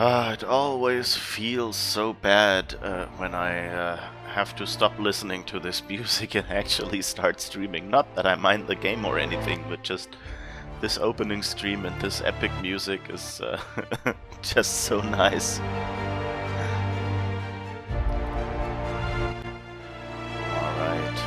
It always feels so bad when I have to stop listening to this music and actually start streaming. Not that I mind the game or anything, but just this opening stream and this epic music is just so nice. Alright.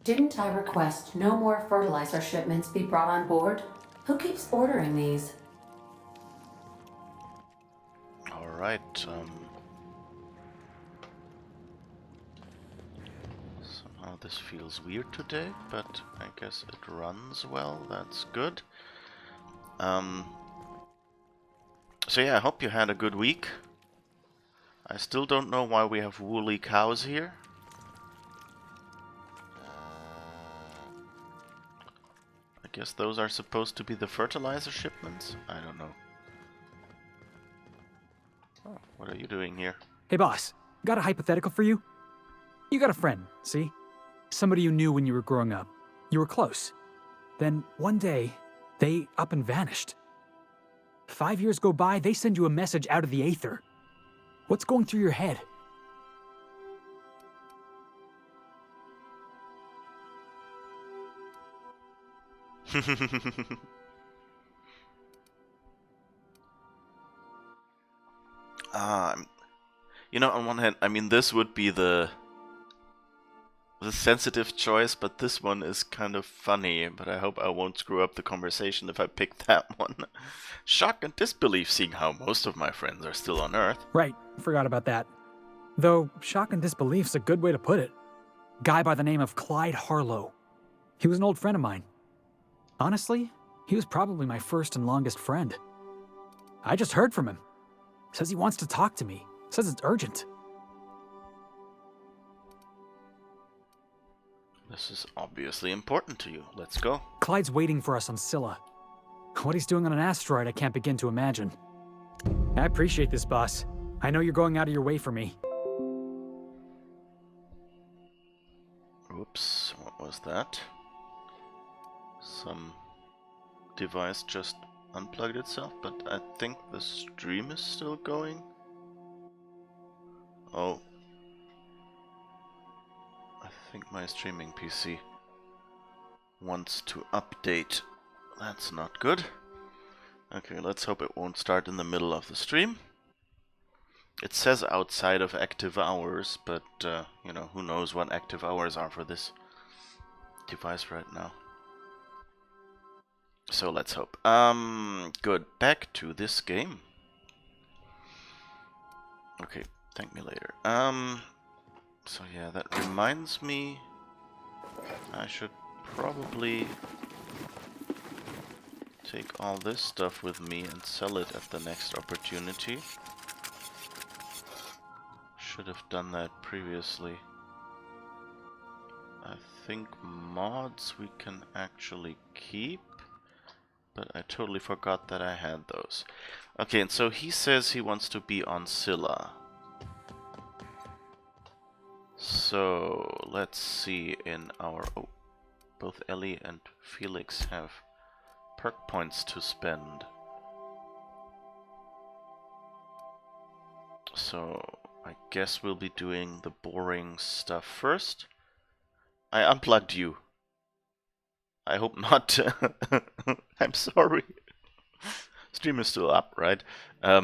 Didn't I request no more fertilizer shipments be brought on board? Who keeps ordering these? Alright, somehow this feels weird today, but I guess it runs well, that's good. So yeah, I hope you had a good week. I still don't know why we have woolly cows here. I guess those are supposed to be the fertilizer shipments? I don't know. Oh, what are you doing here? Hey boss, got a hypothetical for you? You got a friend, see? Somebody you knew when you were growing up. You were close. Then one day, they up and vanished. 5 years go by, they send you a message out of the aether. What's going through your head? You know, on one hand, I mean, this would be the sensitive choice, but this one is kind of funny, but I hope I won't screw up the conversation if I pick that one. Shock and disbelief seeing how most of my friends are still on Earth. Right, forgot about that. Though, shock and disbelief's a good way to put it. Guy by the name of Clyde Harlow. He was an old friend of mine. Honestly, he was probably my first and longest friend. I just heard from him. Says he wants to talk to me. Says it's urgent. This is obviously important to you. Let's go. Clyde's waiting for us on Scylla. What he's doing on an asteroid, I can't begin to imagine. I appreciate this, boss. I know you're going out of your way for me. Oops, what was that? Some device just unplugged itself, but I think the stream is still going. Oh. I think my streaming PC wants to update. That's not good. Okay, let's hope it won't start in the middle of the stream. It says outside of active hours, but, you know, who knows what active hours are for this device right now. So let's hope. Good. Back to this game. Okay, thank me later. So yeah, that reminds me, I should probably take all this stuff with me and sell it at the next opportunity. Should have done that previously. I think mods we can actually keep, but I totally forgot that I had those. Okay, and so he says he wants to be on Scylla. So let's see in our... Oh, both Ellie and Felix have perk points to spend. So I guess we'll be doing the boring stuff first. I unplugged you. I hope not. I'm sorry. Stream is still up, right? I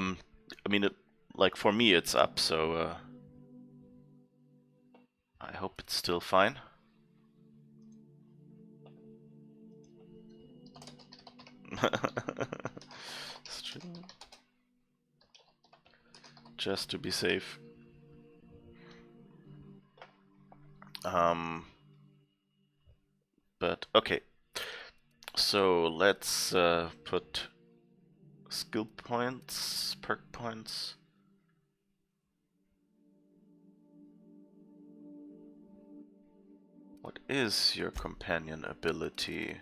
mean, like for me it's up, so I hope it's still fine. Just to be safe. But okay. So let's put skill points, perk points. What is your companion ability?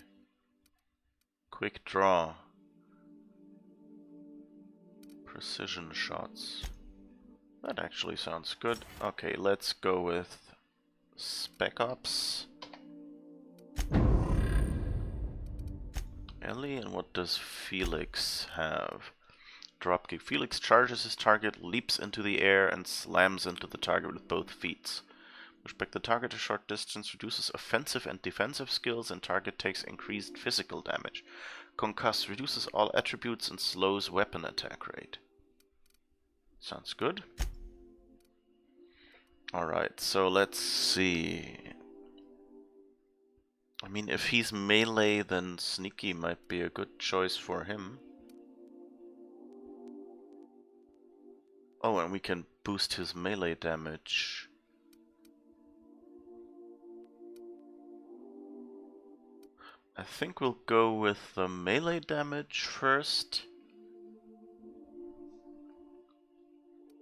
Quick draw. Precision shots. That actually sounds good. Okay, let's go with Spec Ops. Ellie, and what does Felix have? Dropkick. Felix charges his target, leaps into the air, and slams into the target with both feet. Push back the target a short distance, reduces offensive and defensive skills, and target takes increased physical damage. Concuss. Reduces all attributes and slows weapon attack rate. Sounds good. Alright, so let's see. I mean, if he's melee, then Sneaky might be a good choice for him. Oh, and we can boost his melee damage. I think we'll go with the melee damage first.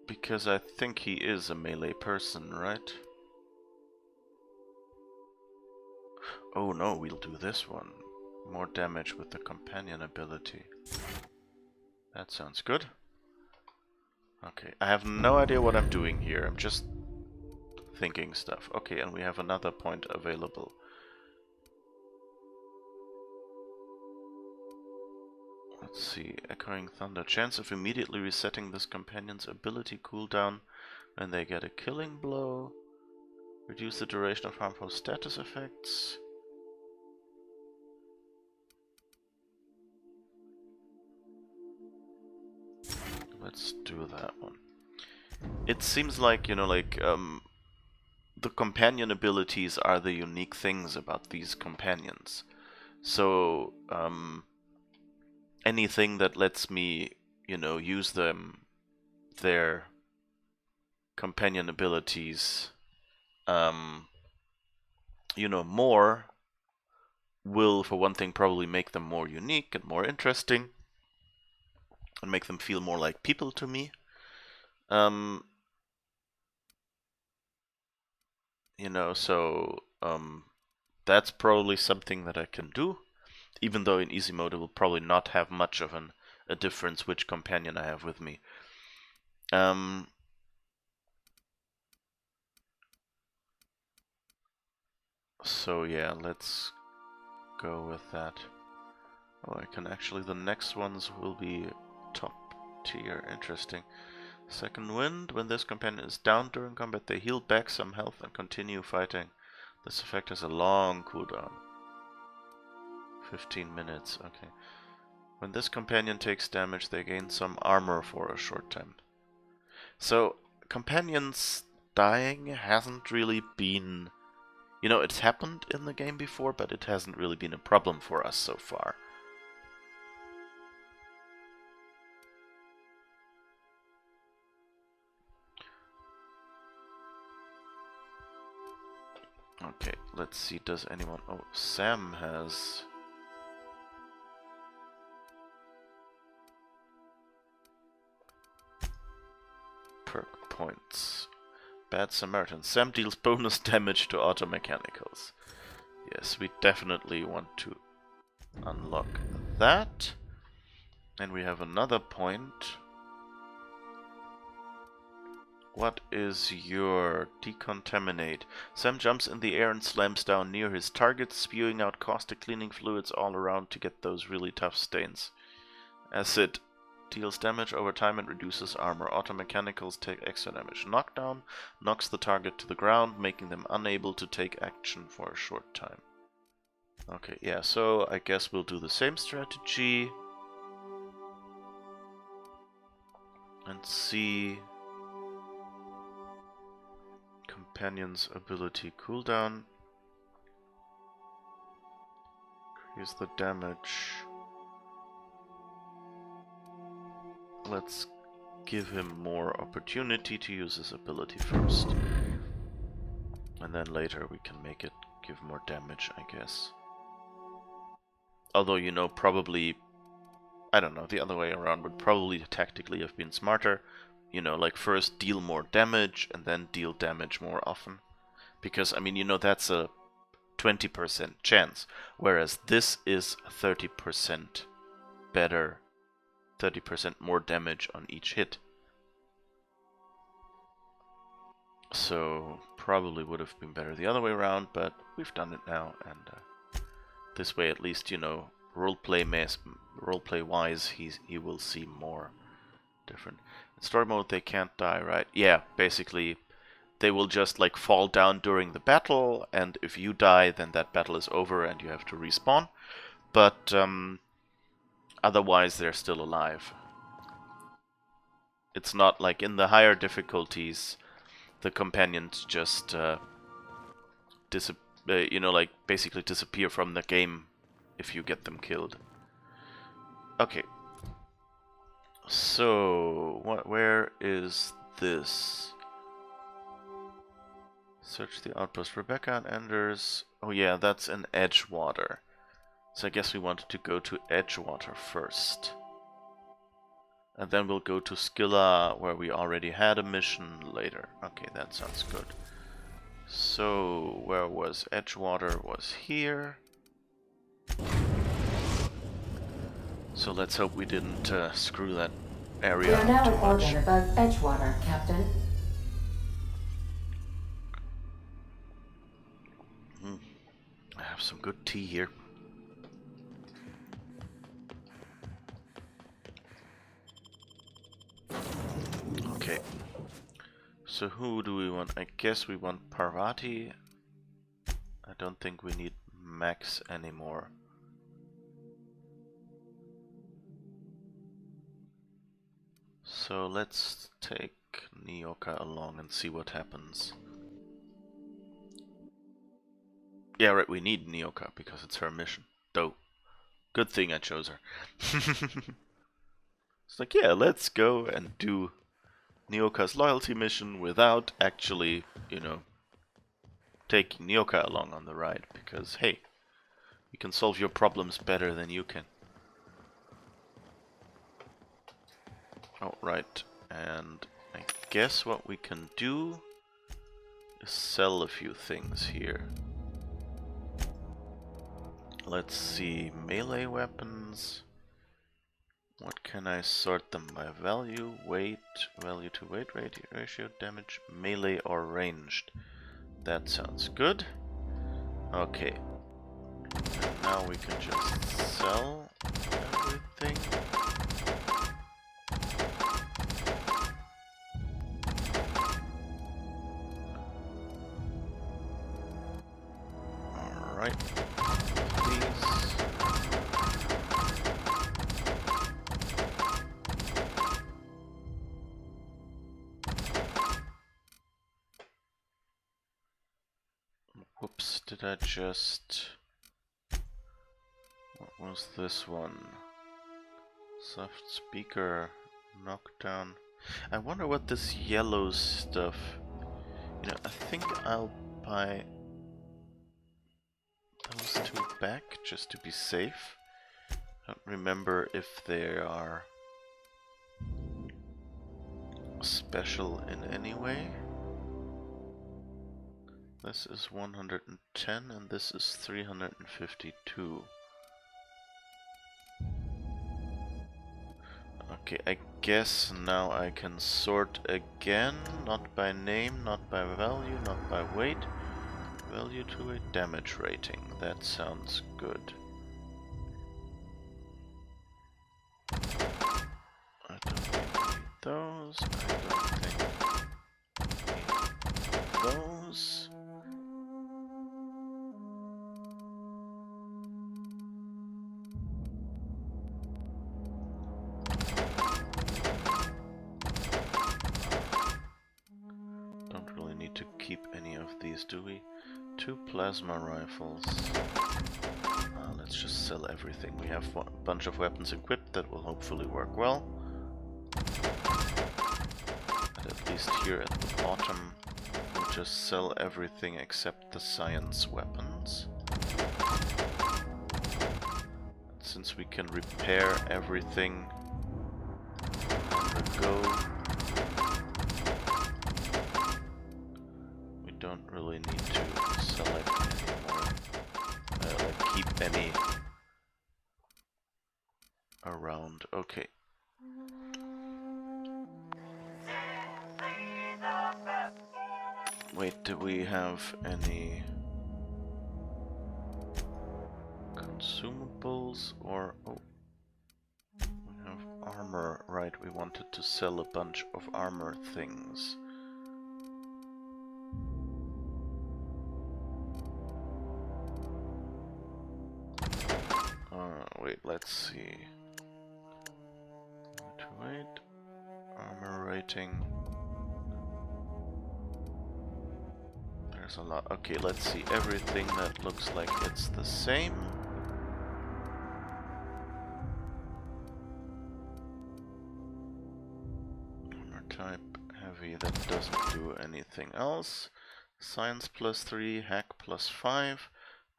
Because I think he is a melee person, right? Oh no, we'll do this one. More damage with the companion ability. That sounds good. Okay, I have no idea what I'm doing here. I'm just thinking stuff. Okay, and we have another point available. Let's see. Echoing Thunder. Chance of immediately resetting this companion's ability cooldown when they get a killing blow. Reduce the duration of harmful status effects. Let's do that one. It seems like, you know, like, the companion abilities are the unique things about these companions. So, anything that lets me, you know, use their companion abilities, you know, more, will, for one thing, probably make them more unique and more interesting, and make them feel more like people to me. You know, so that's probably something that I can do, even though in easy mode it will probably not have much of a difference which companion I have with me. So yeah, let's go with that. Oh, I can actually, the next ones will be top tier. Interesting. Second Wind. When this companion is down during combat, they heal back some health and continue fighting. This effect has a long cooldown. 15 minutes, okay. When this companion takes damage, they gain some armor for a short time. So, companions dying hasn't really been... You know, it's happened in the game before, but it hasn't really been a problem for us so far. Okay, let's see, does anyone... Oh, Sam has... perk points. Bad Samaritan. Sam deals bonus damage to auto mechanicals. Yes, we definitely want to unlock that. And we have another point. What is your decontaminate? Sam jumps in the air and slams down near his target, spewing out caustic cleaning fluids all around to get those really tough stains. Acid deals damage over time and reduces armor. Auto mechanicals take extra damage. Knockdown knocks the target to the ground, making them unable to take action for a short time. Okay, yeah, so I guess we'll do the same strategy. And see... Companion's ability cooldown. Increase the damage. Let's give him more opportunity to use his ability first. And then later we can make it give more damage, I guess. Although, you know, probably... I don't know, the other way around would probably tactically have been smarter. You know, like first deal more damage and then deal damage more often. Because, I mean, you know, that's a 20% chance. Whereas this is 30% better. 30% more damage on each hit. So, probably would have been better the other way around, but we've done it now, and this way at least, you know, roleplay wise, he will seem more different. In story mode, they can't die, right? Yeah, basically, they will just like fall down during the battle, and if you die, then that battle is over and you have to respawn. But otherwise, they're still alive. It's not like in the higher difficulties, the companions just like basically disappear from the game if you get them killed. Okay. So, where is this? Search the outpost. Rebecca and Anders. Oh yeah, that's in Edgewater. So I guess we wanted to go to Edgewater first. And then we'll go to Skilla, where we already had a mission later. Okay, that sounds good. So, where was Edgewater? Was here. So let's hope we didn't screw that area We are now up in too much. orbit above Edgewater, Captain. I have some good tea here. Okay. So who do we want? I guess we want Parvati. I don't think we need Max anymore. So let's take Nyoka along and see what happens. Yeah, right, we need Nyoka because it's her mission. Though, good thing I chose her. It's like, yeah, let's go and do Nyoka's loyalty mission without actually, taking Nyoka along on the ride. Because, hey, we can solve your problems better than you can. Oh, right. And I guess what we can do is sell a few things here. Let's see, melee weapons. What can I sort them by? Value, weight, value to weight ratio, damage, melee or ranged. That sounds good. Okay. And now we can just sell everything. Alright. Please. Whoops, did I just... What was this one? Soft speaker, knockdown. I wonder what this yellow stuff... I think I'll buy those two back just to be safe. I don't remember if they are special in any way. This is 110 and this is 352. Okay, I guess now I can sort again, not by name, not by value, not by weight. Value to weight, damage rating. That sounds good. I don't think I need those. I don't think I need those. Don't really need to keep any of these, do we? 2 plasma rifles. Let's just sell everything. We have a bunch of weapons equipped that will hopefully work well. And at least here at the bottom, we'll just sell everything except the science weapons. Since we can repair everything on the go, we don't really need to select anymore. Keep any around. Okay. Wait, do we have any consumables? collectibles or... Oh, we have armor. Right, we wanted to sell a bunch of armor things. Wait, let's see. Wait. Armor rating. There's a lot. Okay, let's see. Everything that looks like it's the same. Armor type heavy, that doesn't do anything else. Science +3, hack +5.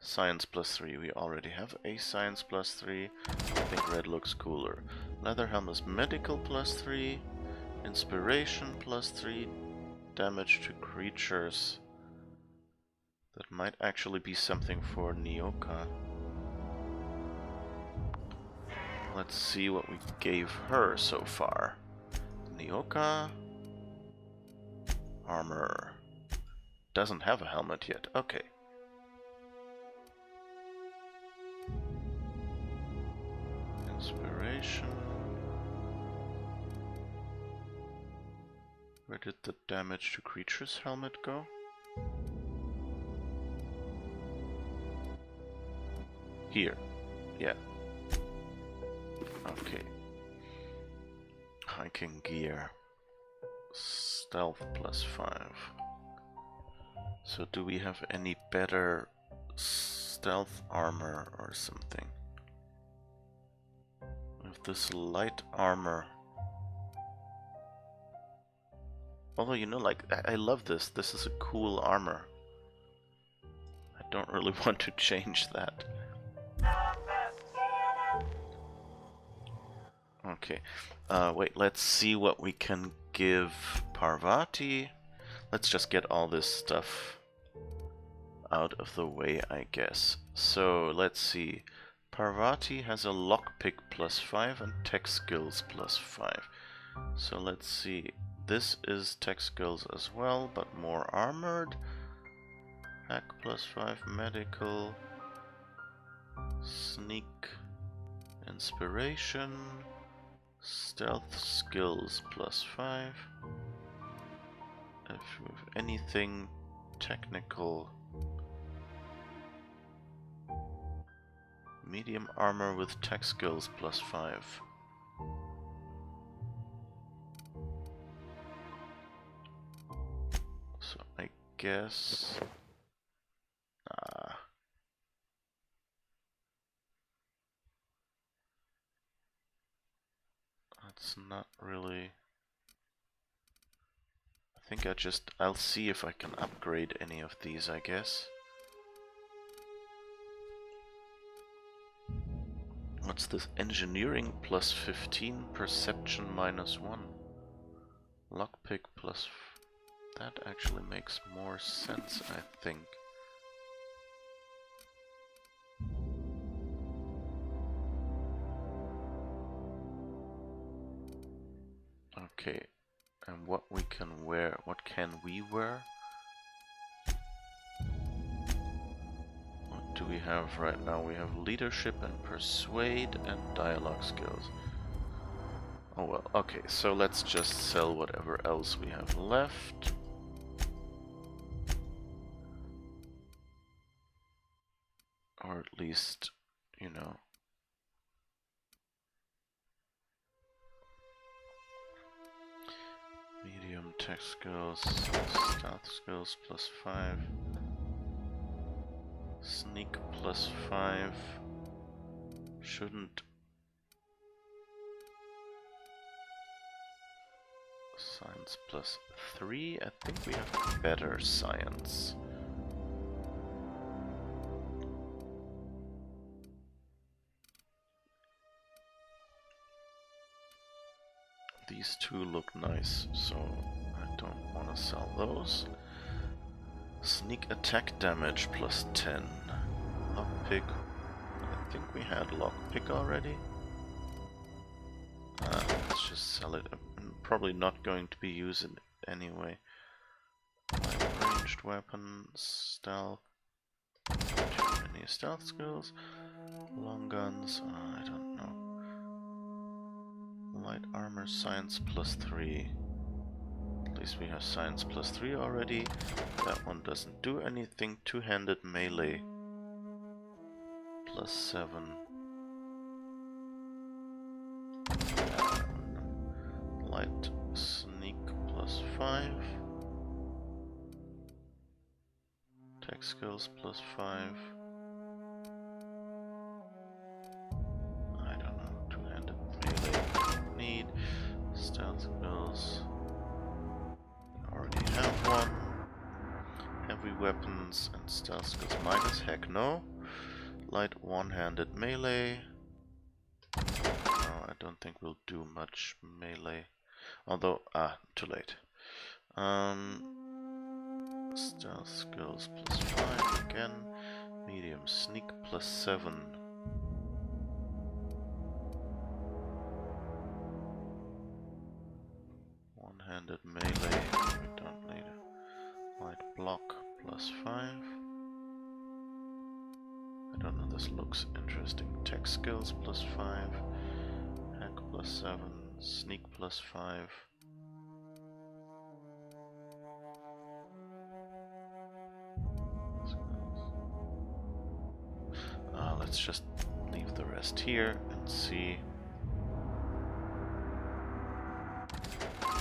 Science +3, we already have a science +3. I think red looks cooler. Leather helm is medical +3. Inspiration +3. Damage to creatures. That might actually be something for Nyoka. Let's see what we gave her so far. Nyoka. Armor. Doesn't have a helmet yet. Okay. Inspiration. Where did the damage to creatures helmet go? Here. Yeah. Okay. Hiking gear. Stealth +5. So do we have any better stealth armor or something? With this light armor. Although, you know, like, I love this. This is a cool armor. I don't really want to change that. Okay. Wait, let's see what we can give Parvati. Let's just get all this stuff out of the way, I guess. So, let's see. Parvati has a lockpick +5 and tech skills +5. So let's see. This is tech skills as well, but more armored. Hack +5, medical, sneak, inspiration, stealth skills +5. If you have anything technical, medium armor with tech skills +5. So I guess that's not really. I think I'll see if I can upgrade any of these, I guess. What's this? Engineering +15, perception -1. Lockpick that actually makes more sense, I think. Okay, and what we can wear, what can we wear? What do we have right now? We have leadership and persuade and dialogue skills. Oh well, okay, so let's just sell whatever else we have left. Or at least, you know. Medium tech skills, stealth skills +5. Sneak +5. Shouldn't. Science +3. I think we have better science. These two look nice, so I don't want to sell those. Sneak attack damage +10. Lockpick. I think we had lockpick already. Let's just sell it. I'm probably not going to be using it anyway. Ranged weapons, stealth. Too any stealth skills. Long guns, I don't know. Light armor, science +3. At least we have science +3 already. That one doesn't do anything. Two-handed melee +7. Light sneak +5. Tech skills +5. I don't know. Two-handed melee don't need. Stealth skills. Already have one. Heavy weapons and stealth skills minus. Heck no. Light one-handed melee. No, I don't think we'll do much melee. Although, too late. Stealth skills +5 again. Medium sneak +7. One-handed melee, we don't need it. Light block +5. I don't know, this looks interesting. Tech skills +5. Hack +7. Sneak +5. Let's just leave the rest here and see.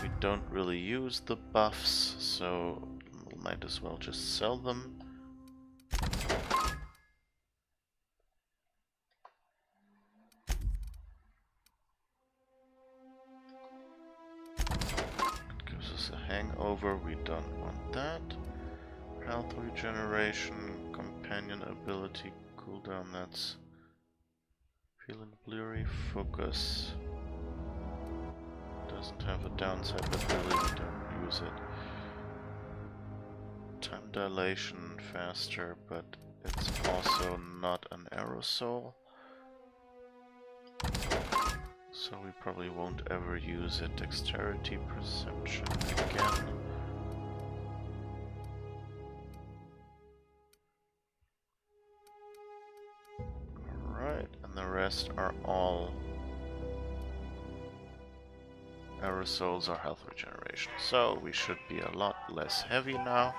We don't really use the buffs, so we might as well just sell them. It gives us a hangover, we don't want that. Health regeneration, companion ability cooldown, that's feeling blurry, focus. Doesn't have a downside, but really we don't use it. Time dilation faster, but it's also not an aerosol. So we probably won't ever use it. Dexterity, perception again. Alright, and the rest are all aerosols or health regeneration. So we should be a lot less heavy now.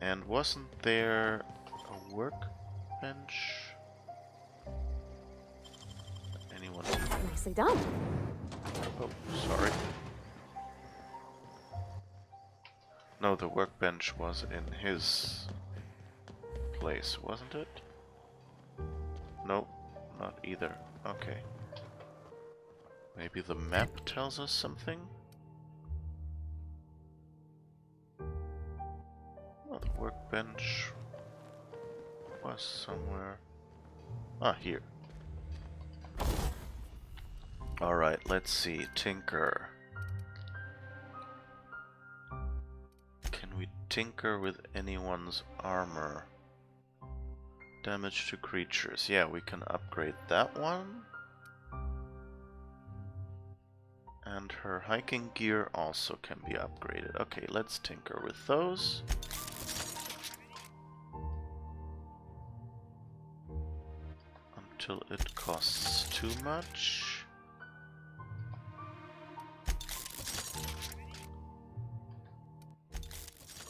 And wasn't there a workbench? Anyone? Nicely done. Oh, sorry. No, the workbench was in his place, wasn't it? Nope, not either. Okay. Maybe the map tells us something? Oh, the workbench was somewhere. Ah, here. Alright, let's see. Tinker. Can we tinker with anyone's armor? Damage to creatures. Yeah, we can upgrade that one. And her hiking gear also can be upgraded. Okay, let's tinker with those. Until it costs too much.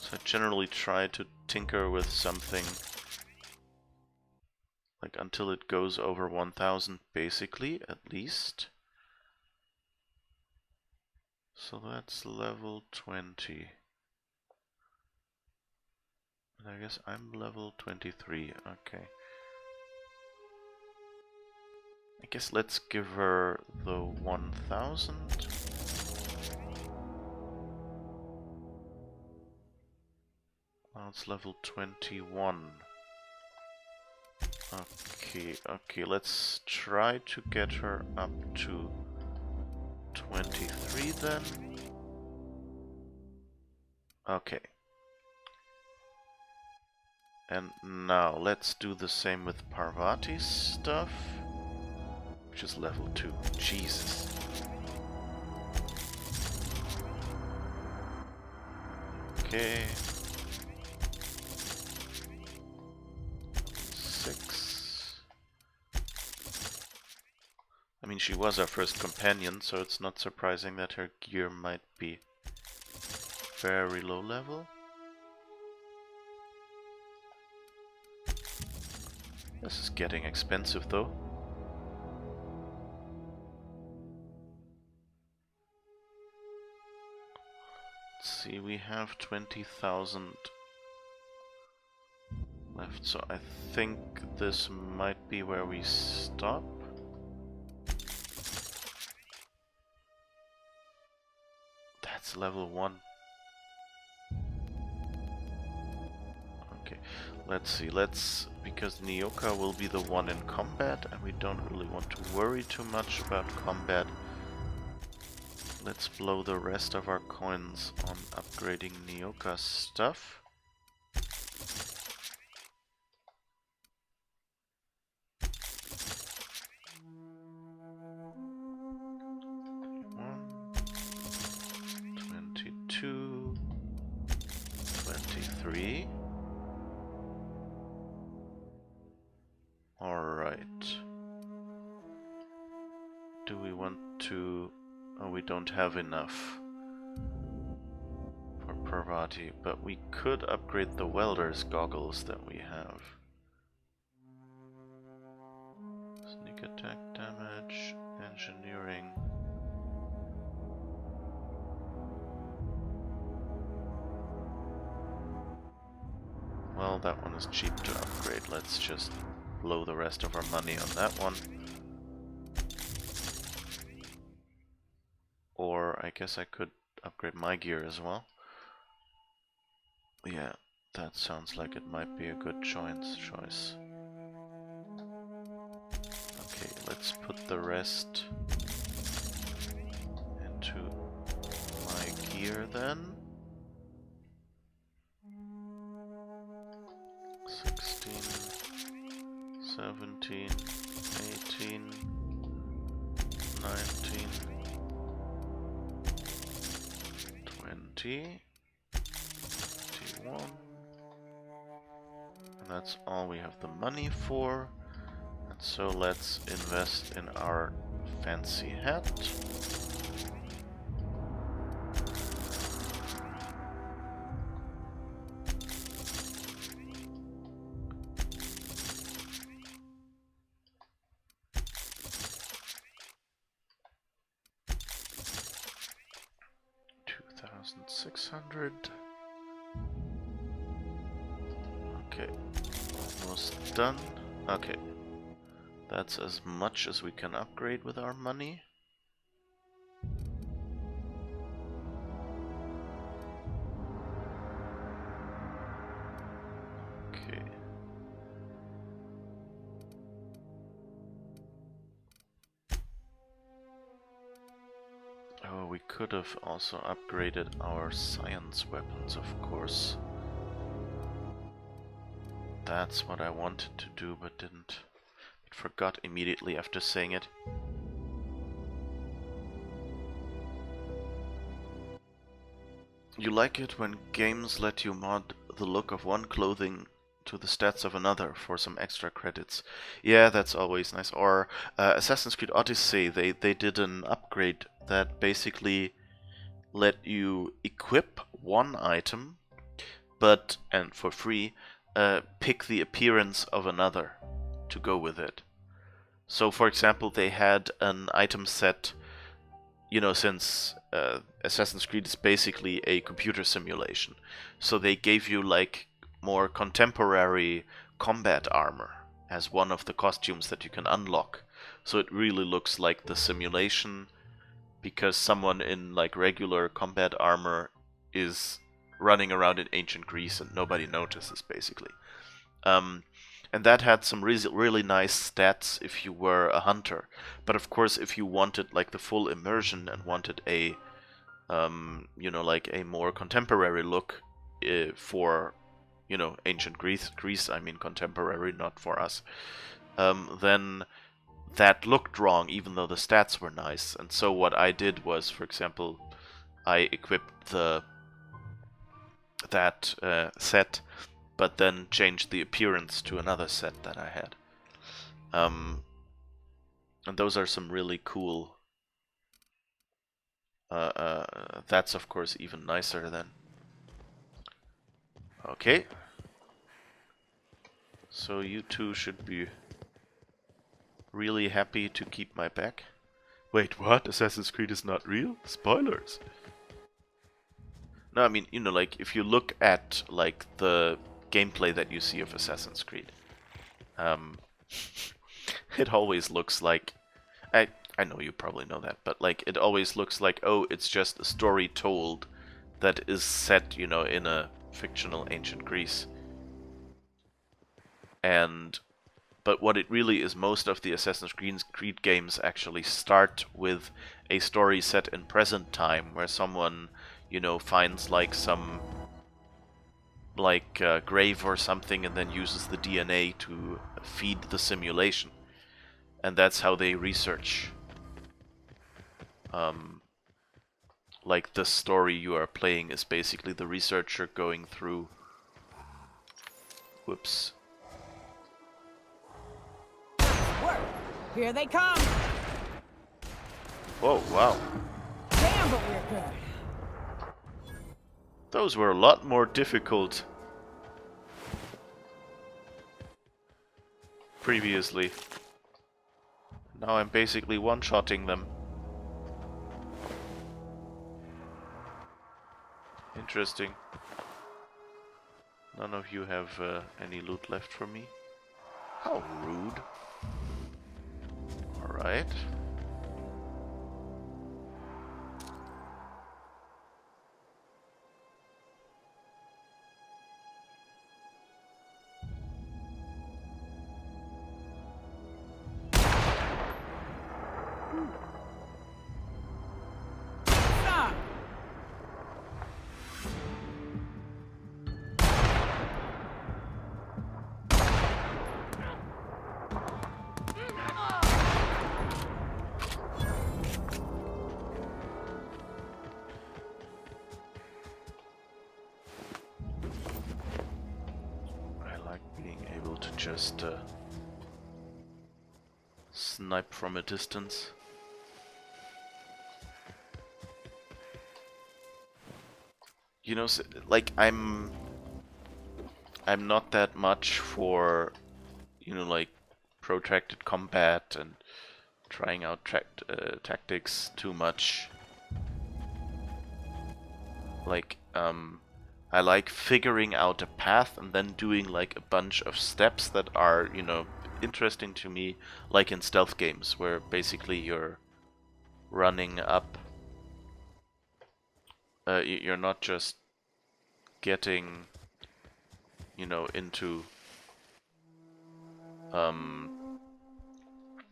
So I generally try to tinker with something like until it goes over 1000 basically, at least. So that's level 20. And I guess I'm level 23, okay. I guess let's give her the 1000. Now it's level 21. Okay, let's try to get her up to 23 then. Okay. And now let's do the same with Parvati's stuff. Which is level 2. Jesus. Okay. mean, she was our first companion, so it's not surprising that her gear might be very low level. This is getting expensive though. Let's see, we have 20,000 left, so I think this might be where we stop. That's level 1. Okay, let's see, because Nyoka will be the one in combat and we don't really want to worry too much about combat. Let's blow the rest of our coins on upgrading Nyoka's stuff. $22, $23. Alright. Do we want to... Oh, we don't have enough for Parvati, but we could upgrade the welder's goggles that we have. Sneak attack damage, engineering. Well, that one is cheap to upgrade. Let's just blow the rest of our money on that one. Or I guess I could upgrade my gear as well. Yeah, that sounds like it might be a good choice. Okay, let's put the rest into my gear then. 16, 17, 18, 19, 20, 21, and that's all we have the money for. And so let's invest in our fancy hat. $2,600. Okay, almost done. Okay, that's as much as we can upgrade with our money. Okay. Oh, we could have also upgraded our science weapons, of course. That's what I wanted to do, but didn't. But forgot immediately after saying it. You like it when games let you mod the look of one clothing to the stats of another for some extra credits. Yeah, that's always nice. Or Assassin's Creed Odyssey, they did an upgrade that basically let you equip one item, but, and for free, pick the appearance of another to go with it. So for example, they had an item set, you know, since Assassin's Creed is basically a computer simulation, so they gave you like more contemporary combat armor as one of the costumes that you can unlock. So it really looks like the simulation, because someone in like regular combat armor is running around in ancient Greece and nobody notices, basically. And that had some really nice stats if you were a hunter. But of course, if you wanted like the full immersion and wanted a, you know, like a more contemporary look for, you know, ancient Greece, I mean contemporary, not for us, then that looked wrong, even though the stats were nice. And so what I did was, for example, I equipped that set, but then changed the appearance to another set that I had. And those are some really cool. That's of course even nicer then. Okay. So you two should be really happy to keep my back. Wait, what? Assassin's Creed is not real? Spoilers. No, I mean, you know, like, if you look at, like, the gameplay that you see of Assassin's Creed, it always looks like... I know you probably know that, but, like, it always looks like, oh, it's just a story told that is set, you know, in a fictional ancient Greece. But what it really is, most of the Assassin's Creed games actually start with a story set in present time, where someone, you know, finds like some grave or something and then uses the DNA to feed the simulation. And that's how they research like the story you are playing is basically the researcher going through... Whoops. Work. Here they come. Whoa, wow. Damn, but we're good. Those were a lot more difficult previously. Now I'm basically one-shotting them. Interesting. None of you have any loot left for me. How rude. Alright. Stop. I like being able to just snipe from a distance. You know, like I'm not that much for, you know, like protracted combat and trying out tactics too much. Like, I like figuring out a path and then doing like a bunch of steps that are, you know, interesting to me, like in stealth games, where basically you're running up. You're not just getting, you know, into,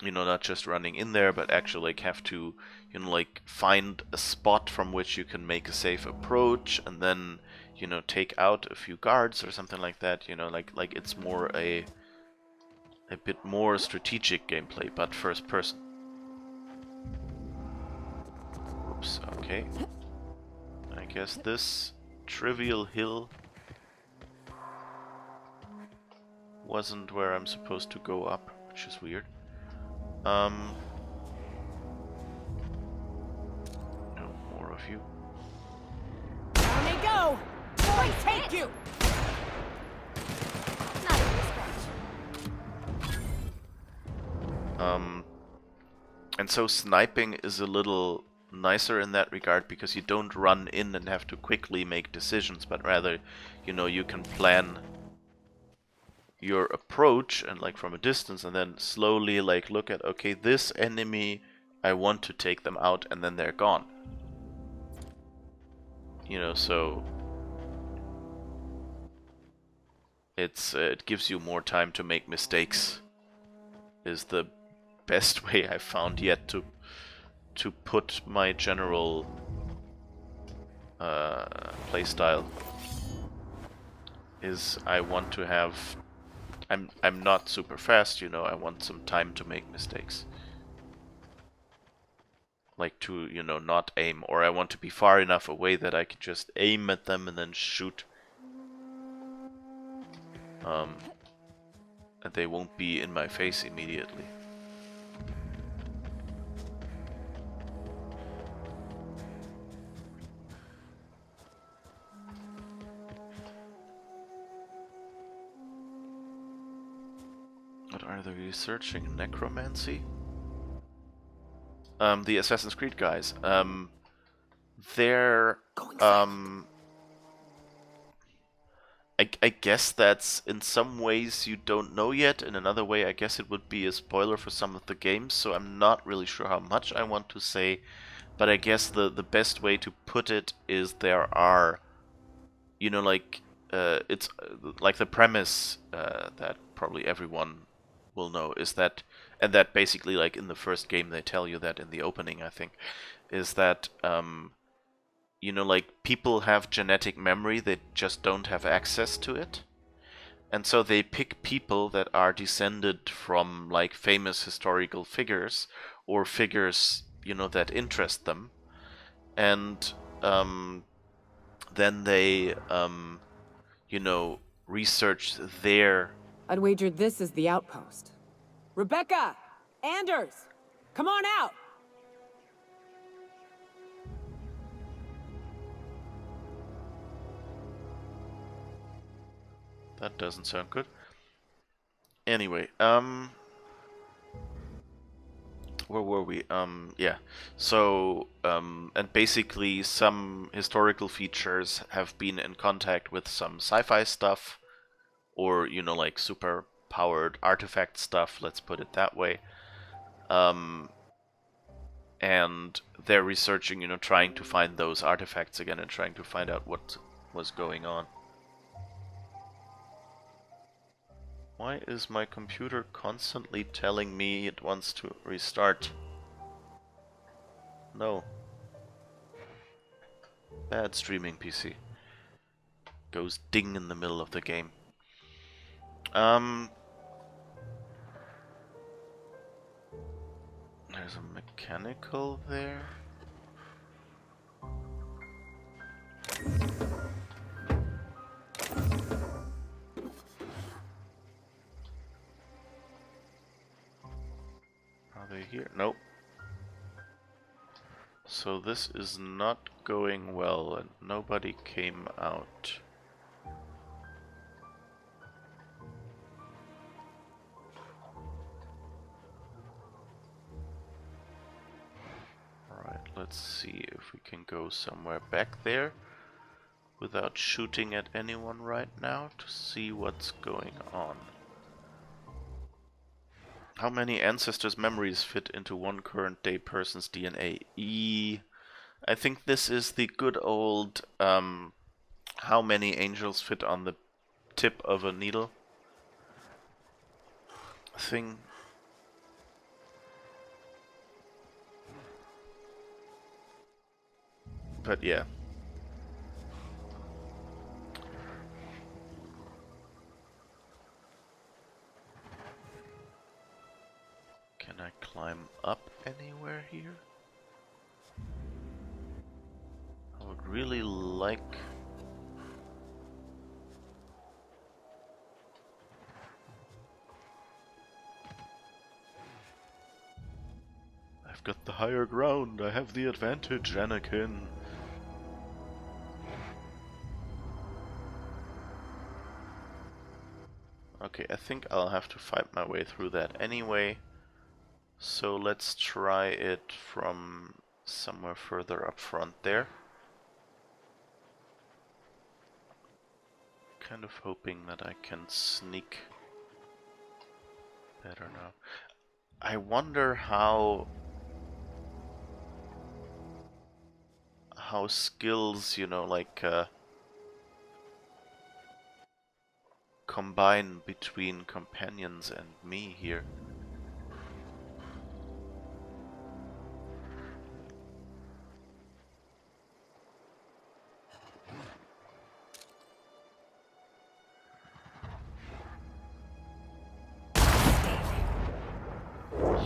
you know, not just running in there, but actually like have to, you know, like find a spot from which you can make a safe approach and then, you know, take out a few guards or something like that. You know, like it's more a bit more strategic gameplay, but first person. Oops, okay. I guess this trivial hill wasn't where I'm supposed to go up, which is weird. No more of you. Down they go. Boy, take you. Not a scratch. And so sniping is a little nicer in that regard because you don't run in and have to quickly make decisions, but rather, you know, you can plan your approach and like from a distance and then slowly like look at, okay, this enemy, I want to take them out, and then they're gone. You know, so it gives you more time to make mistakes is the best way I've found yet to put my general playstyle. Is I want to have... I'm not super fast, you know, I want some time to make mistakes. Like to, you know, not aim, or I want to be far enough away that I can just aim at them and then shoot. And they won't be in my face immediately. But are they researching necromancy? The Assassin's Creed guys. They're I guess that's in some ways you don't know yet. In another way, I guess it would be a spoiler for some of the games. So I'm not really sure how much I want to say. But I guess the best way to put it is there are, you know, like it's like the premise that probably everyone will know is that, and that basically like in the first game they tell you that in the opening, I think, is that you know, like people have genetic memory, they just don't have access to it. And so they pick people that are descended from like famous historical figures or figures, you know, that interest them. And then they, you know, research their... I'd wager this is the outpost. Rebecca! Anders! Come on out! That doesn't sound good. Anyway, where were we? Yeah. So, and basically some historical features have been in contact with some sci-fi stuff, or, you know, like super powered artifact stuff, let's put it that way. And they're researching, you know, trying to find those artifacts again and trying to find out what was going on. Why is my computer constantly telling me it wants to restart? No. Bad streaming PC. Goes ding in the middle of the game. There's a mechanical there. Are they here? Nope. So this is not going well and nobody came out. Alright, let's see if we can go somewhere back there without shooting at anyone right now to see what's going on. How many ancestors' memories fit into one current day person's DNA? I think this is the good old how many angels fit on the tip of a needle thing. But yeah. Can I climb up anywhere here? I would really like... I've got the higher ground, I have the advantage, Anakin. Okay, I think I'll have to fight my way through that anyway. So let's try it from somewhere further up front there. Kind of hoping that I can sneak better now. I wonder how skills, you know, like combine between companions and me here.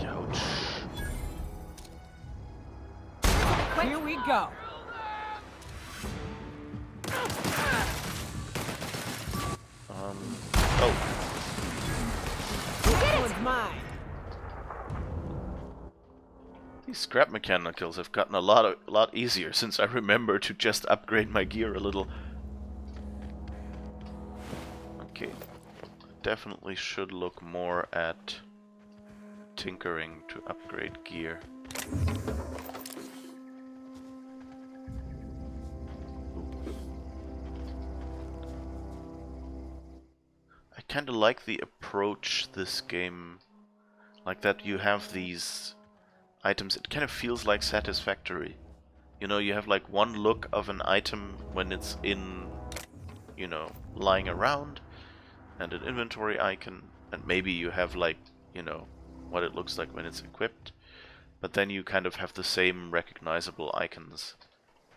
Ouch. Here we go. Oh. This one's mine. These scrap mechanicals have gotten a lot easier since I remember to just upgrade my gear a little. Okay. definitely should look more at tinkering to upgrade gear. I kinda like the approach this game, like that you have these items. It kind of feels like Satisfactory. You know, you have like one look of an item when it's in, you know, lying around, and an inventory icon, and maybe you have like, you know, what it looks like when it's equipped, but then you kind of have the same recognizable icons,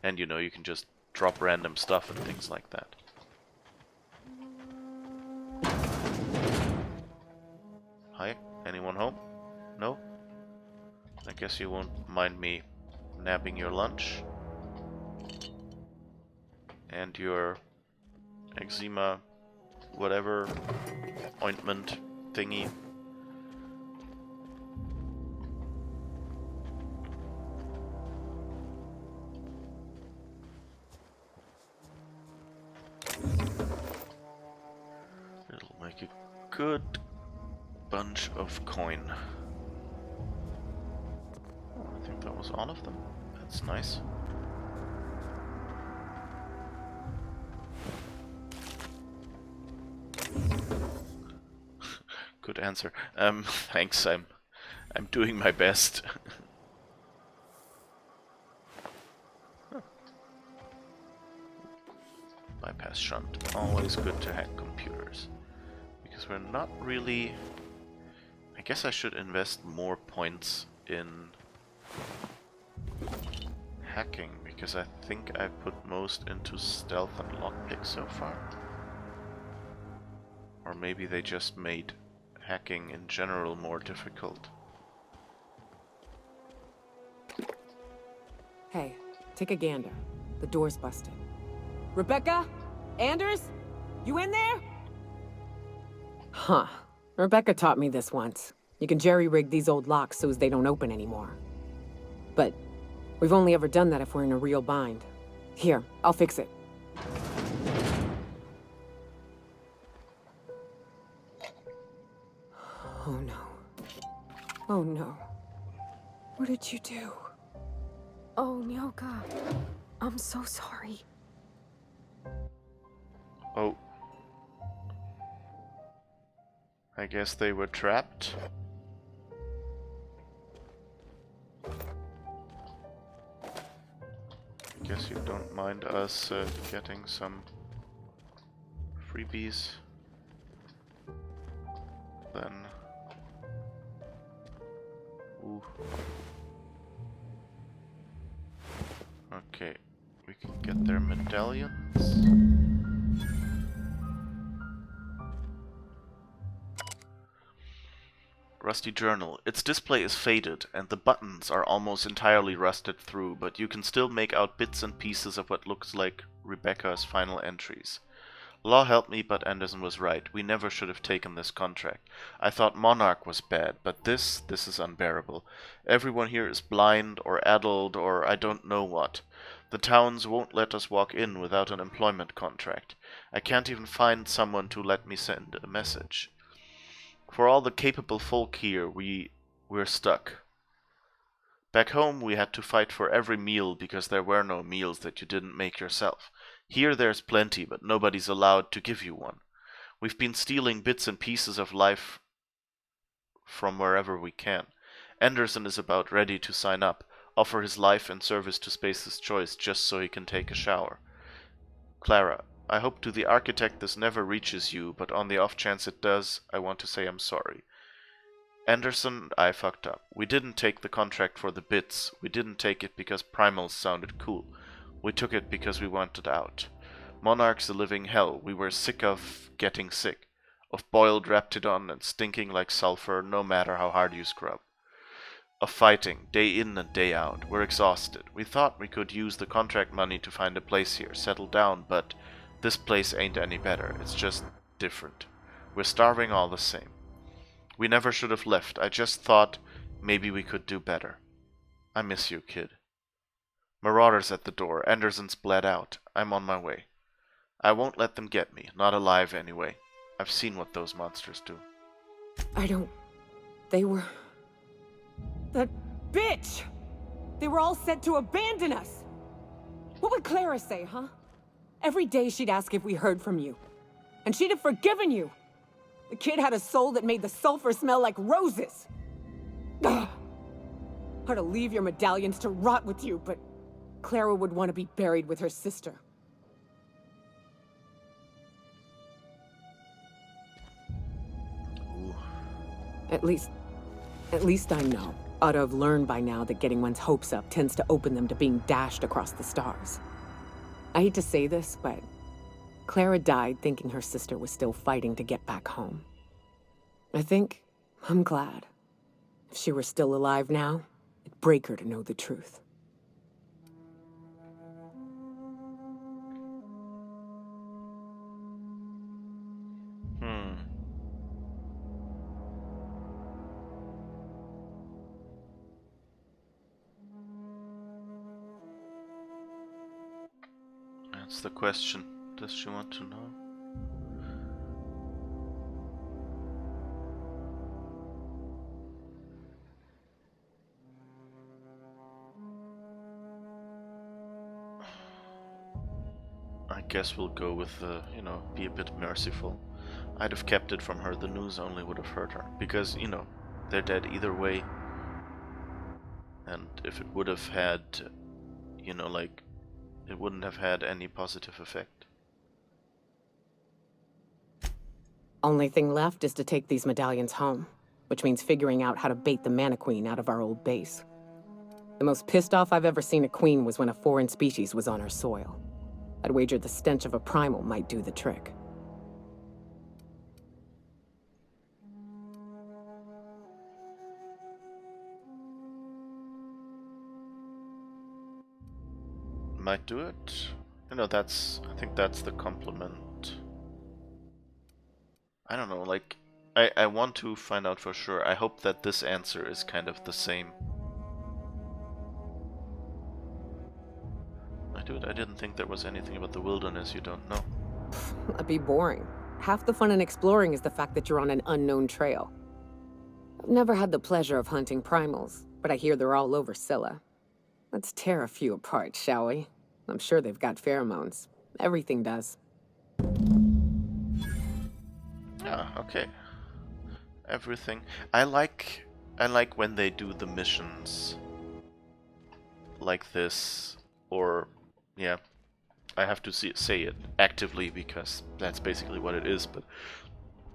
and you know, you can just drop random stuff and things like that. Hi, anyone home? No? I guess you won't mind me nabbing your lunch and your eczema whatever ointment thingy. It'll make a good bunch of coin. I think that was all of them. That's nice. Good answer. Thanks. I'm doing my best. Bypass shunt. Always good to hack computers. Because we're not really... I guess I should invest more points in hacking, because I think I put most into stealth and lockpick so far. Or maybe they just made hacking in general more difficult. Hey, take a gander. The door's busted. Rebecca? Anders? You in there? Huh. Rebecca taught me this once. You can jerry-rig these old locks so as they don't open anymore. But we've only ever done that if we're in a real bind. Here, I'll fix it. Oh no. Oh no. What did you do? Oh, Nyoka. I'm so sorry. Oh. I guess they were trapped. I guess you don't mind us getting some freebies. Then... Ooh. Okay, we can get their medallions. Rusty journal. Its display is faded, and the buttons are almost entirely rusted through, but you can still make out bits and pieces of what looks like Rebecca's final entries. Law help me, but Anderson was right. We never should have taken this contract. I thought Monarch was bad, but this is unbearable. Everyone here is blind, or addled, or I don't know what. The towns won't let us walk in without an employment contract. I can't even find someone to let me send a message. For all the capable folk here, we're stuck. Back home we had to fight for every meal because there were no meals that you didn't make yourself. Here there's plenty, but nobody's allowed to give you one. We've been stealing bits and pieces of life from wherever we can. Anderson is about ready to sign up, offer his life and service to Space's Choice just so he can take a shower. Clara, I hope to the architect this never reaches you, but on the off chance it does, I want to say I'm sorry. Anderson, I fucked up. We didn't take the contract for the bits. We didn't take it because primals sounded cool. We took it because we wanted out. Monarch's a living hell. We were sick of getting sick. Of boiled Raptidon and stinking like sulfur no matter how hard you scrub. Of fighting, day in and day out. We're exhausted. We thought we could use the contract money to find a place here, settle down, but this place ain't any better. It's just different. We're starving all the same. We never should have left. I just thought maybe we could do better. I miss you, kid. Marauders at the door. Anderson's bled out. I'm on my way. I won't let them get me. Not alive, anyway. I've seen what those monsters do. I don't... They were... That bitch! They were all set to abandon us! What would Clara say, huh? Every day she'd ask if we heard from you. And she'd have forgiven you! The kid had a soul that made the sulfur smell like roses! Ugh. Or to leave your medallions to rot with you, but... Clara would want to be buried with her sister. Ooh. At least I know. Ought to have learned by now that getting one's hopes up tends to open them to being dashed across the stars. I hate to say this, but Clara died thinking her sister was still fighting to get back home. I'm glad. If she were still alive now, it'd break her to know the truth. That's the question. Does she want to know? I guess we'll go with the, you know, be a bit merciful. I'd have kept it from her. The news only would have hurt her. Because, you know, they're dead either way. And if it would have had, you know, like, it wouldn't have had any positive effect. Only thing left is to take these medallions home, which means figuring out how to bait the Mana Queen out of our old base. The most pissed off I've ever seen a queen was when a foreign species was on our soil. I'd wager the stench of a primal might do the trick. Might do it. You know, I think that's the compliment. I don't know, like, I want to find out for sure. I hope that this answer is kind of the same. I didn't think there was anything about the wilderness you don't know. That'd be boring. Half the fun in exploring is the fact that you're on an unknown trail. I've never had the pleasure of hunting primals, but I hear they're all over Scylla. Let's tear a few apart, shall we? I'm sure they've got pheromones. Everything does. Yeah, okay. Everything. I like when they do the missions like this, or yeah, I have to say it actively because that's basically what it is, but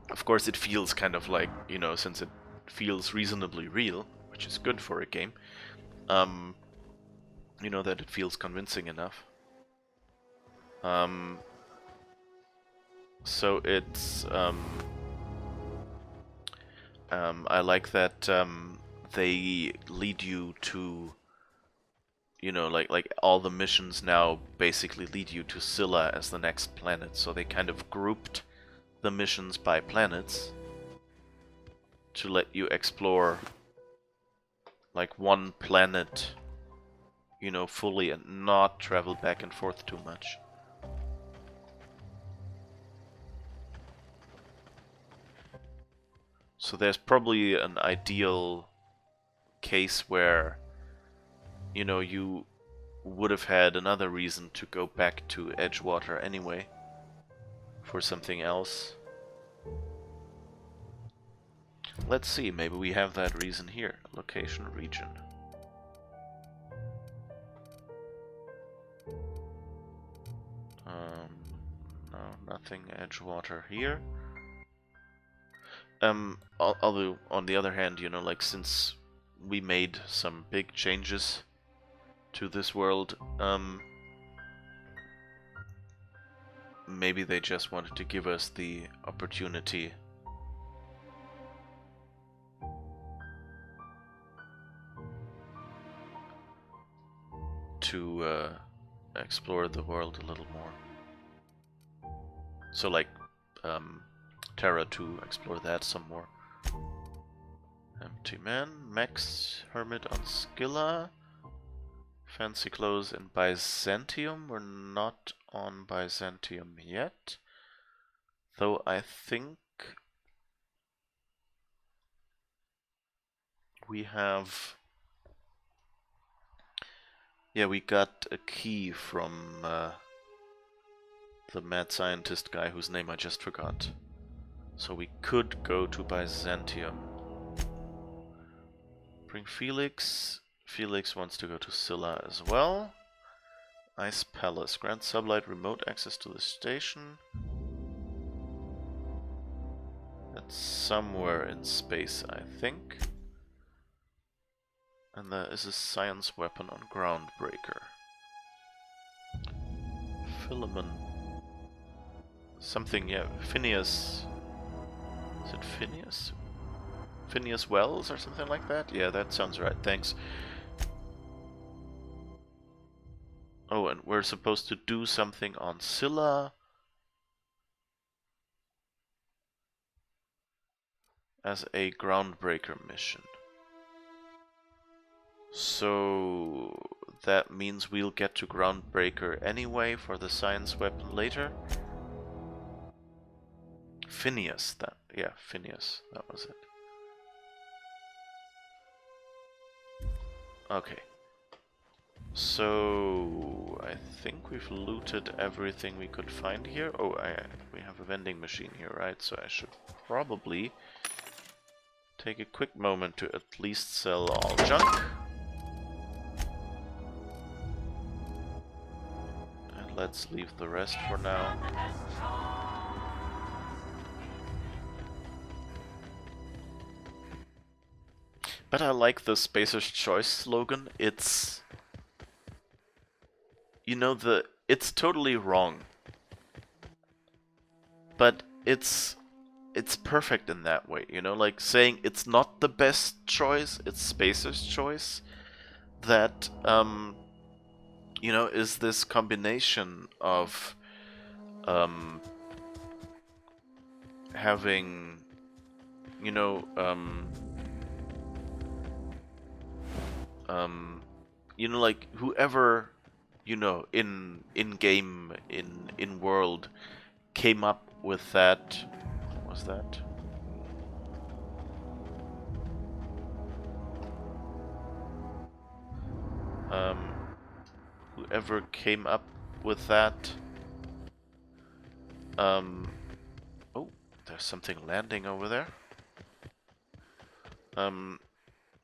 of course it feels kind of like, you know, since it feels reasonably real, which is good for a game, you know, that it feels convincing enough. So it's I like that they lead you to, you know, like all the missions now basically lead you to Scylla as the next planet. So they kind of grouped the missions by planets to let you explore like one planet, you know, fully and not travel back and forth too much. So there's probably an ideal case where, you know, you would have had another reason to go back to Edgewater anyway for something else. Let's see, maybe we have that reason here. Location, region. No, nothing Edgewater here. Although, on the other hand, you know, like, since we made some big changes to this world, maybe they just wanted to give us the opportunity to explore the world a little more. So, like, Terra to explore that some more. Empty Man, Max Hermit on Scylla, Fancy Clothes in Byzantium. We're not on Byzantium yet. Though I think we have... Yeah, we got a key from the mad scientist guy whose name I just forgot. So we could go to Byzantium. Bring Felix. Felix wants to go to Scylla as well. Ice Palace. Grant Sublight remote access to the station. That's somewhere in space, I think. And there is a science weapon on Groundbreaker. Philemon. Something, yeah. Phineas. Is it Phineas? Phineas Wells or something like that? Yeah, that sounds right. Thanks. Oh, and we're supposed to do something on Scylla as a Groundbreaker mission. So that means we'll get to Groundbreaker anyway for the science weapon later. Phineas, Phineas, that was it. Okay. So I think we've looted everything we could find here. Oh, we have a vending machine here, right? So I should probably take a quick moment to at least sell all junk. And let's leave the rest for now. But I like the Spacer's Choice slogan. It's... You know, it's totally wrong. But it's perfect in that way, you know, like saying it's not the best choice, it's Spacer's choice. That, you know, is this combination of having, you know, like whoever, you know, in game, in world, came up with that. What was that? Whoever came up with that. Oh, there's something landing over there.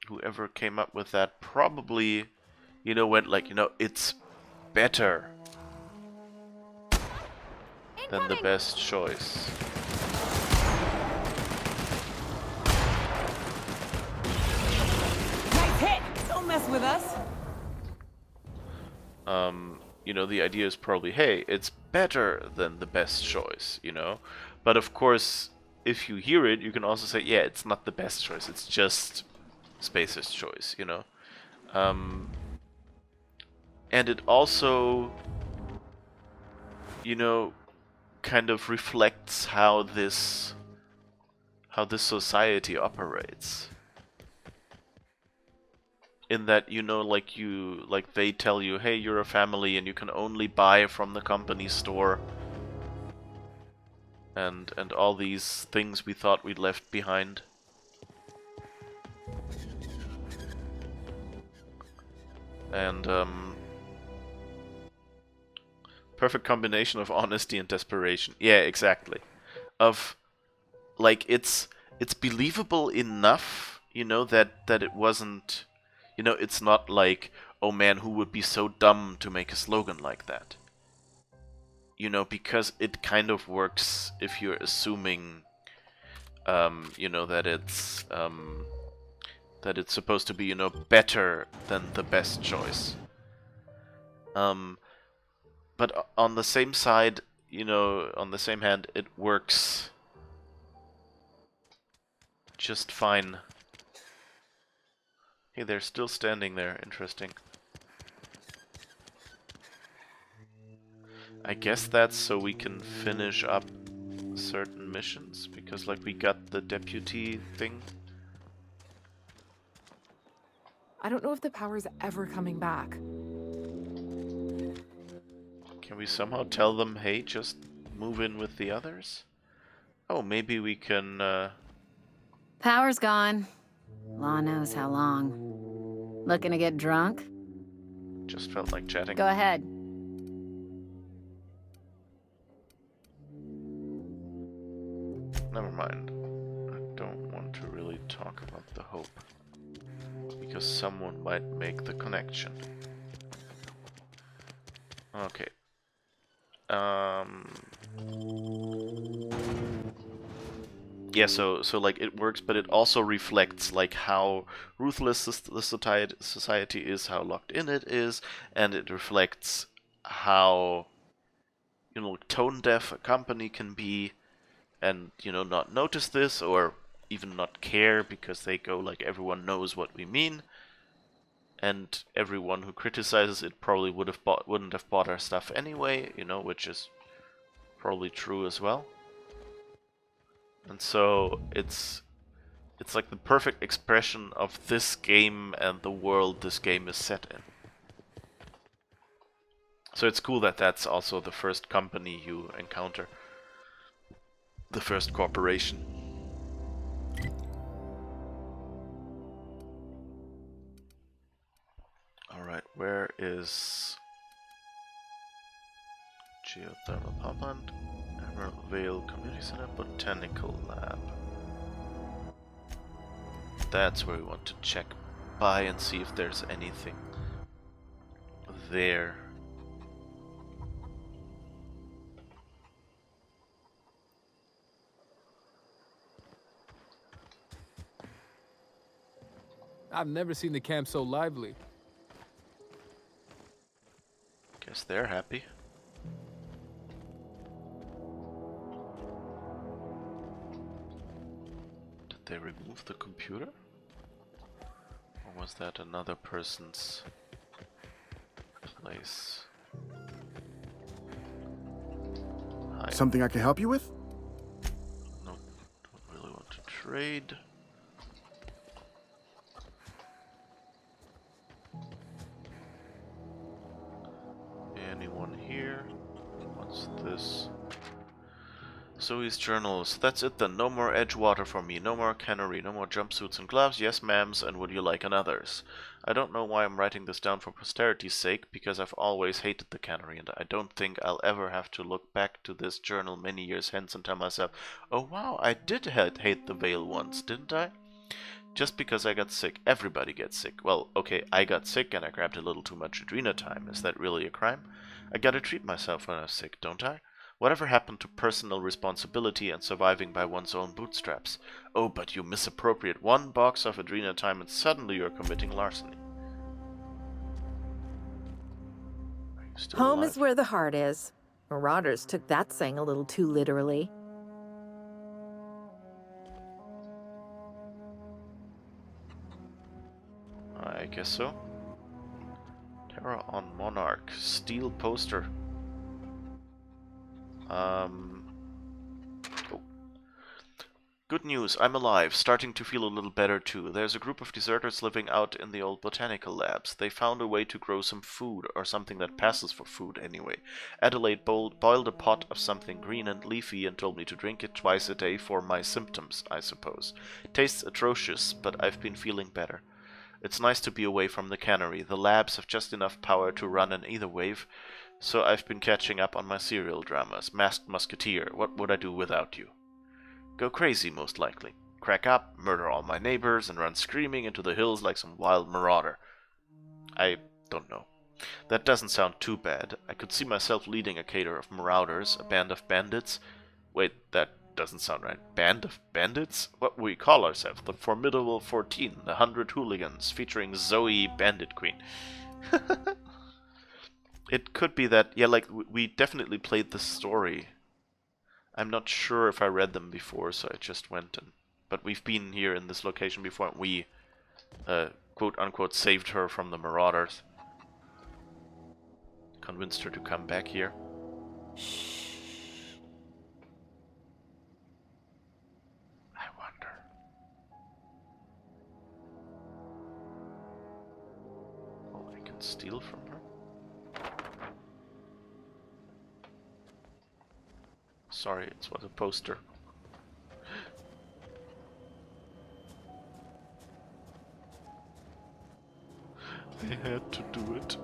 Whoever came up with that probably, you know, went like, you know, it's better than the best choice. Nice hit! Don't mess with us! You know, the idea is probably, hey, it's better than the best choice, you know? But of course, if you hear it, you can also say, yeah, it's not the best choice, it's just Spacer's choice, you know? And it also, you know, kind of reflects how this society operates. In that, you know, like they tell you, hey, you're a family and you can only buy from the company store. And all these things we thought we'd left behind. And, perfect combination of honesty and desperation. Yeah, exactly. Of, like, it's believable enough, you know, that it wasn't... You know, it's not like, oh man, who would be so dumb to make a slogan like that? You know, because it kind of works if you're assuming, you know, that it's supposed to be, you know, better than the best choice. But on the same side, you know, on the same hand, it works just fine. Hey, they're still standing there. Interesting. I guess that's so we can finish up certain missions, because, like, we got the deputy thing. I don't know if the power's ever coming back. Can we somehow tell them, hey, just move in with the others? Oh, maybe we can, Power's gone. Law knows how long. Looking to get drunk? just felt like chatting. Go ahead. Never mind. I don't want to really talk about the hope. Because someone might make the connection. Okay. Yeah, so like it works, but it also reflects like how ruthless the society is, how locked in it is, and it reflects how, you know, tone deaf a company can be, and, you know, not notice this or even not care because they go like everyone knows what we mean, and everyone who criticizes it probably wouldn't have bought our stuff anyway, you know, which is probably true as well. And so it's like the perfect expression of this game and the world this game is set in. So it's cool that that's also the first company you encounter. The first corporation. Alright, where is Geothermal Power Plant? Emerald Vale Community Center, Botanical Lab. That's where we want to check by and see if there's anything there. I've never seen the camp so lively. Guess they're happy. Did they remove the computer? Or was that another person's place? Hi. Something I can help you with? Nope, don't really want to trade. Anyone here? What's this? Zoe's journals. That's it then. No more Edgewater for me. No more cannery. No more jumpsuits and gloves. Yes, ma'ams, and would you like another's? I don't know why I'm writing this down for posterity's sake, because I've always hated the cannery, and I don't think I'll ever have to look back to this journal many years hence and tell myself, oh wow, I did hate the Vale once, didn't I? Just because I got sick. Everybody gets sick. Well, okay, I got sick and I grabbed a little too much Adrena time. Is that really a crime? I gotta treat myself when I'm sick, don't I? Whatever happened to personal responsibility and surviving by one's own bootstraps? Oh, but you misappropriate one box of Adrena time and suddenly you're committing larceny. Are you still Home alive? is where the heart is. Marauders took that saying a little too literally. I guess so. Terror on Monarch. Steel poster. Oh. Good news, I'm alive, starting to feel a little better too. There's a group of deserters living out in the old botanical labs. They found a way to grow some food, or something that passes for food anyway. Adelaide boiled a pot of something green and leafy and told me to drink it twice a day for my symptoms, I suppose. Tastes atrocious, but I've been feeling better. It's nice to be away from the cannery. The labs have just enough power to run an ether wave, so I've been catching up on my serial dramas. Masked Musketeer, what would I do without you? Go crazy, most likely. Crack up, murder all my neighbors, and run screaming into the hills like some wild marauder. I don't know. That doesn't sound too bad. I could see myself leading a cater of marauders, a band of bandits. Wait, that doesn't sound right. Band of bandits? What we call ourselves? The Formidable 14, the 100 Hooligans, featuring Zoe, Bandit Queen. It could be that, yeah, like, we definitely played the story. I'm not sure if I read them before, so I just went and... But we've been here in this location before, and we, quote-unquote, saved her from the marauders. Convinced her to come back here. Shh. I wonder. Oh, I can steal from her? Sorry, it was a poster. I had to do it.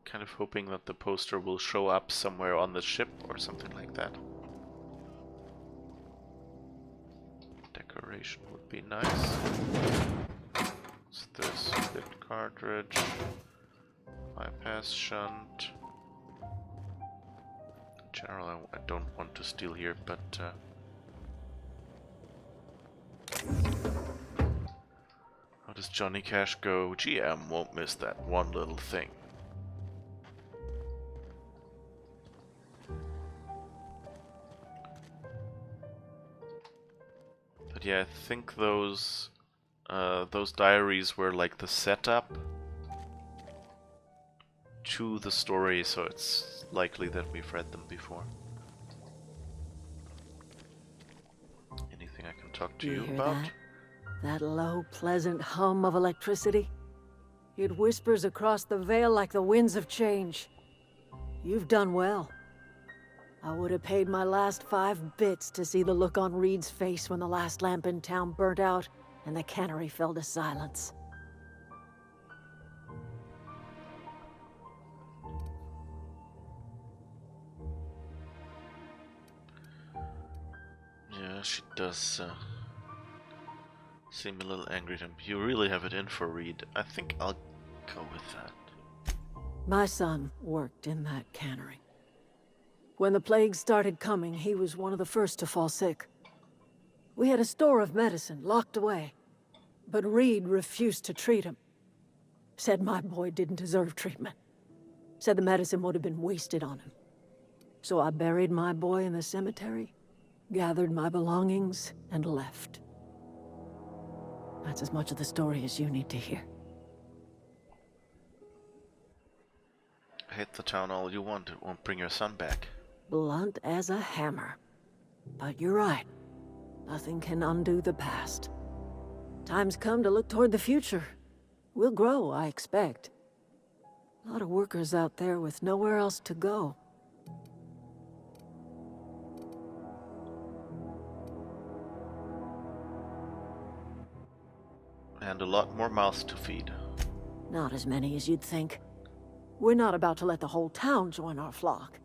Kind of hoping that the poster will show up somewhere on the ship or something like that. Decoration would be nice. What's this? Bit cartridge. Bypass shunt. In general, I don't want to steal here, but how does Johnny Cash go? GM won't miss that one little thing. But yeah, I think those diaries were like the setup to the story, so it's likely that we've read them before. Anything I can talk to you hear about? That low, pleasant hum of electricity? It whispers across the veil like the winds of change. You've done well. I would have paid my last 5 bits to see the look on Reed's face when the last lamp in town burnt out and the cannery fell to silence. Yeah, she does seem a little angry at him. You really have it in for Reed. I think I'll go with that. My son worked in that cannery. When the plague started coming, he was one of the first to fall sick. We had a store of medicine locked away, but Reed refused to treat him. Said my boy didn't deserve treatment. Said the medicine would have been wasted on him. So I buried my boy in the cemetery, gathered my belongings, and left. That's as much of the story as you need to hear. Hate the town all you want, it won't bring your son back. Blunt as a hammer. But you're right. Nothing can undo the past. Time's come to look toward the future. We'll grow, I expect. A lot of workers out there with nowhere else to go. And a lot more mouths to feed. Not as many as you'd think. We're not about to let the whole town join our flock.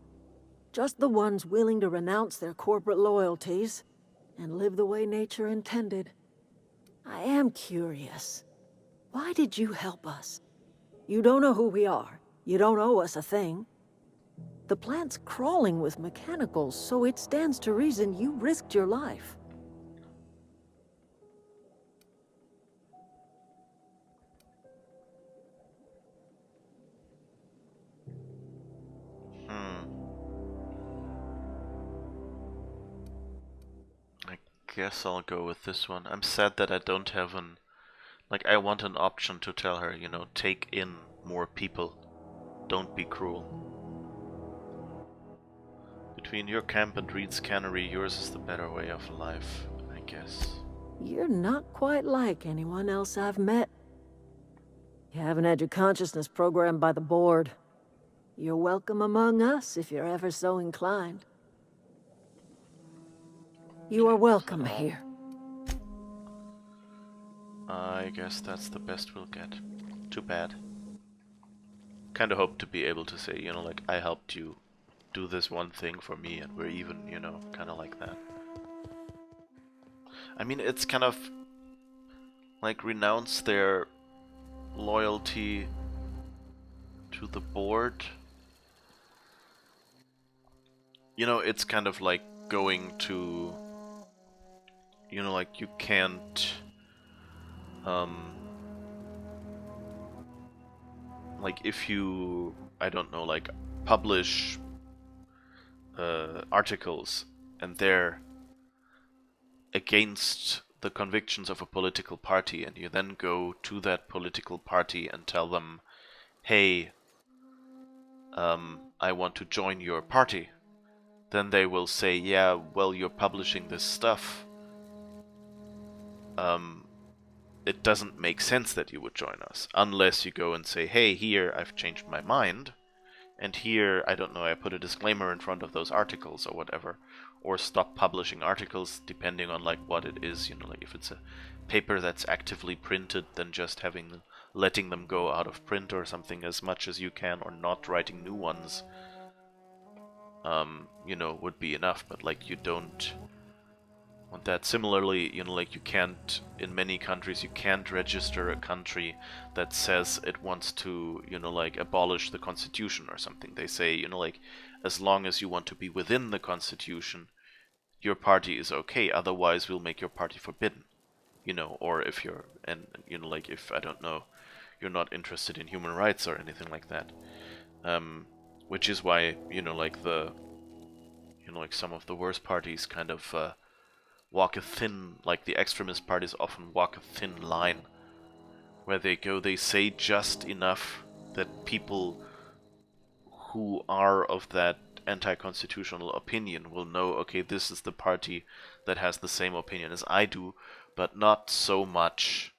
Just the ones willing to renounce their corporate loyalties and live the way nature intended. I am curious. Why did you help us? You don't know who we are. You don't owe us a thing. The plant's crawling with mechanicals, so it stands to reason you risked your life. Guess I'll go with this one. I'm sad that I don't have an... Like, I want an option to tell her, you know, take in more people. Don't be cruel. Between your camp and Reed's cannery, yours is the better way of life, I guess. You're not quite like anyone else I've met. You haven't had your consciousness programmed by the board. You're welcome among us if you're ever so inclined. You are welcome here. I guess that's the best we'll get. Too bad. Kinda hope to be able to say, you know, like, I helped you do this one thing for me and we're even, you know, kinda like that. I mean, it's kind of like renounce their loyalty to the board. You know, it's kind of like going to... You know, like, you can't, like, if you, I don't know, like, publish articles and they're against the convictions of a political party, and you then go to that political party and tell them, hey, I want to join your party, then they will say, yeah, well, you're publishing this stuff. It doesn't make sense that you would join us, unless you go and say, hey, here, I've changed my mind, And here, I don't know, I put a disclaimer in front of those articles or whatever, or stop publishing articles depending on like what it is, you know, like if it's a paper that's actively printed, then just letting them go out of print or something as much as you can, or not writing new ones, you know, would be enough. But like, you don't want that. Similarly, you know, like you can't, in many countries, you can't register a country that says it wants to, you know, like abolish the constitution or something. They say, you know, like, as long as you want to be within the constitution, your party is okay, otherwise we'll make your party forbidden. You know, or if you're, and you know, like if, I don't know, you're not interested in human rights or anything like that. Which is why, you know, like like some of the worst parties kind of walk a thin, like the extremist parties often walk a thin line, where they say just enough that people who are of that anti-constitutional opinion will know, okay, this is the party that has the same opinion as I do, but not so much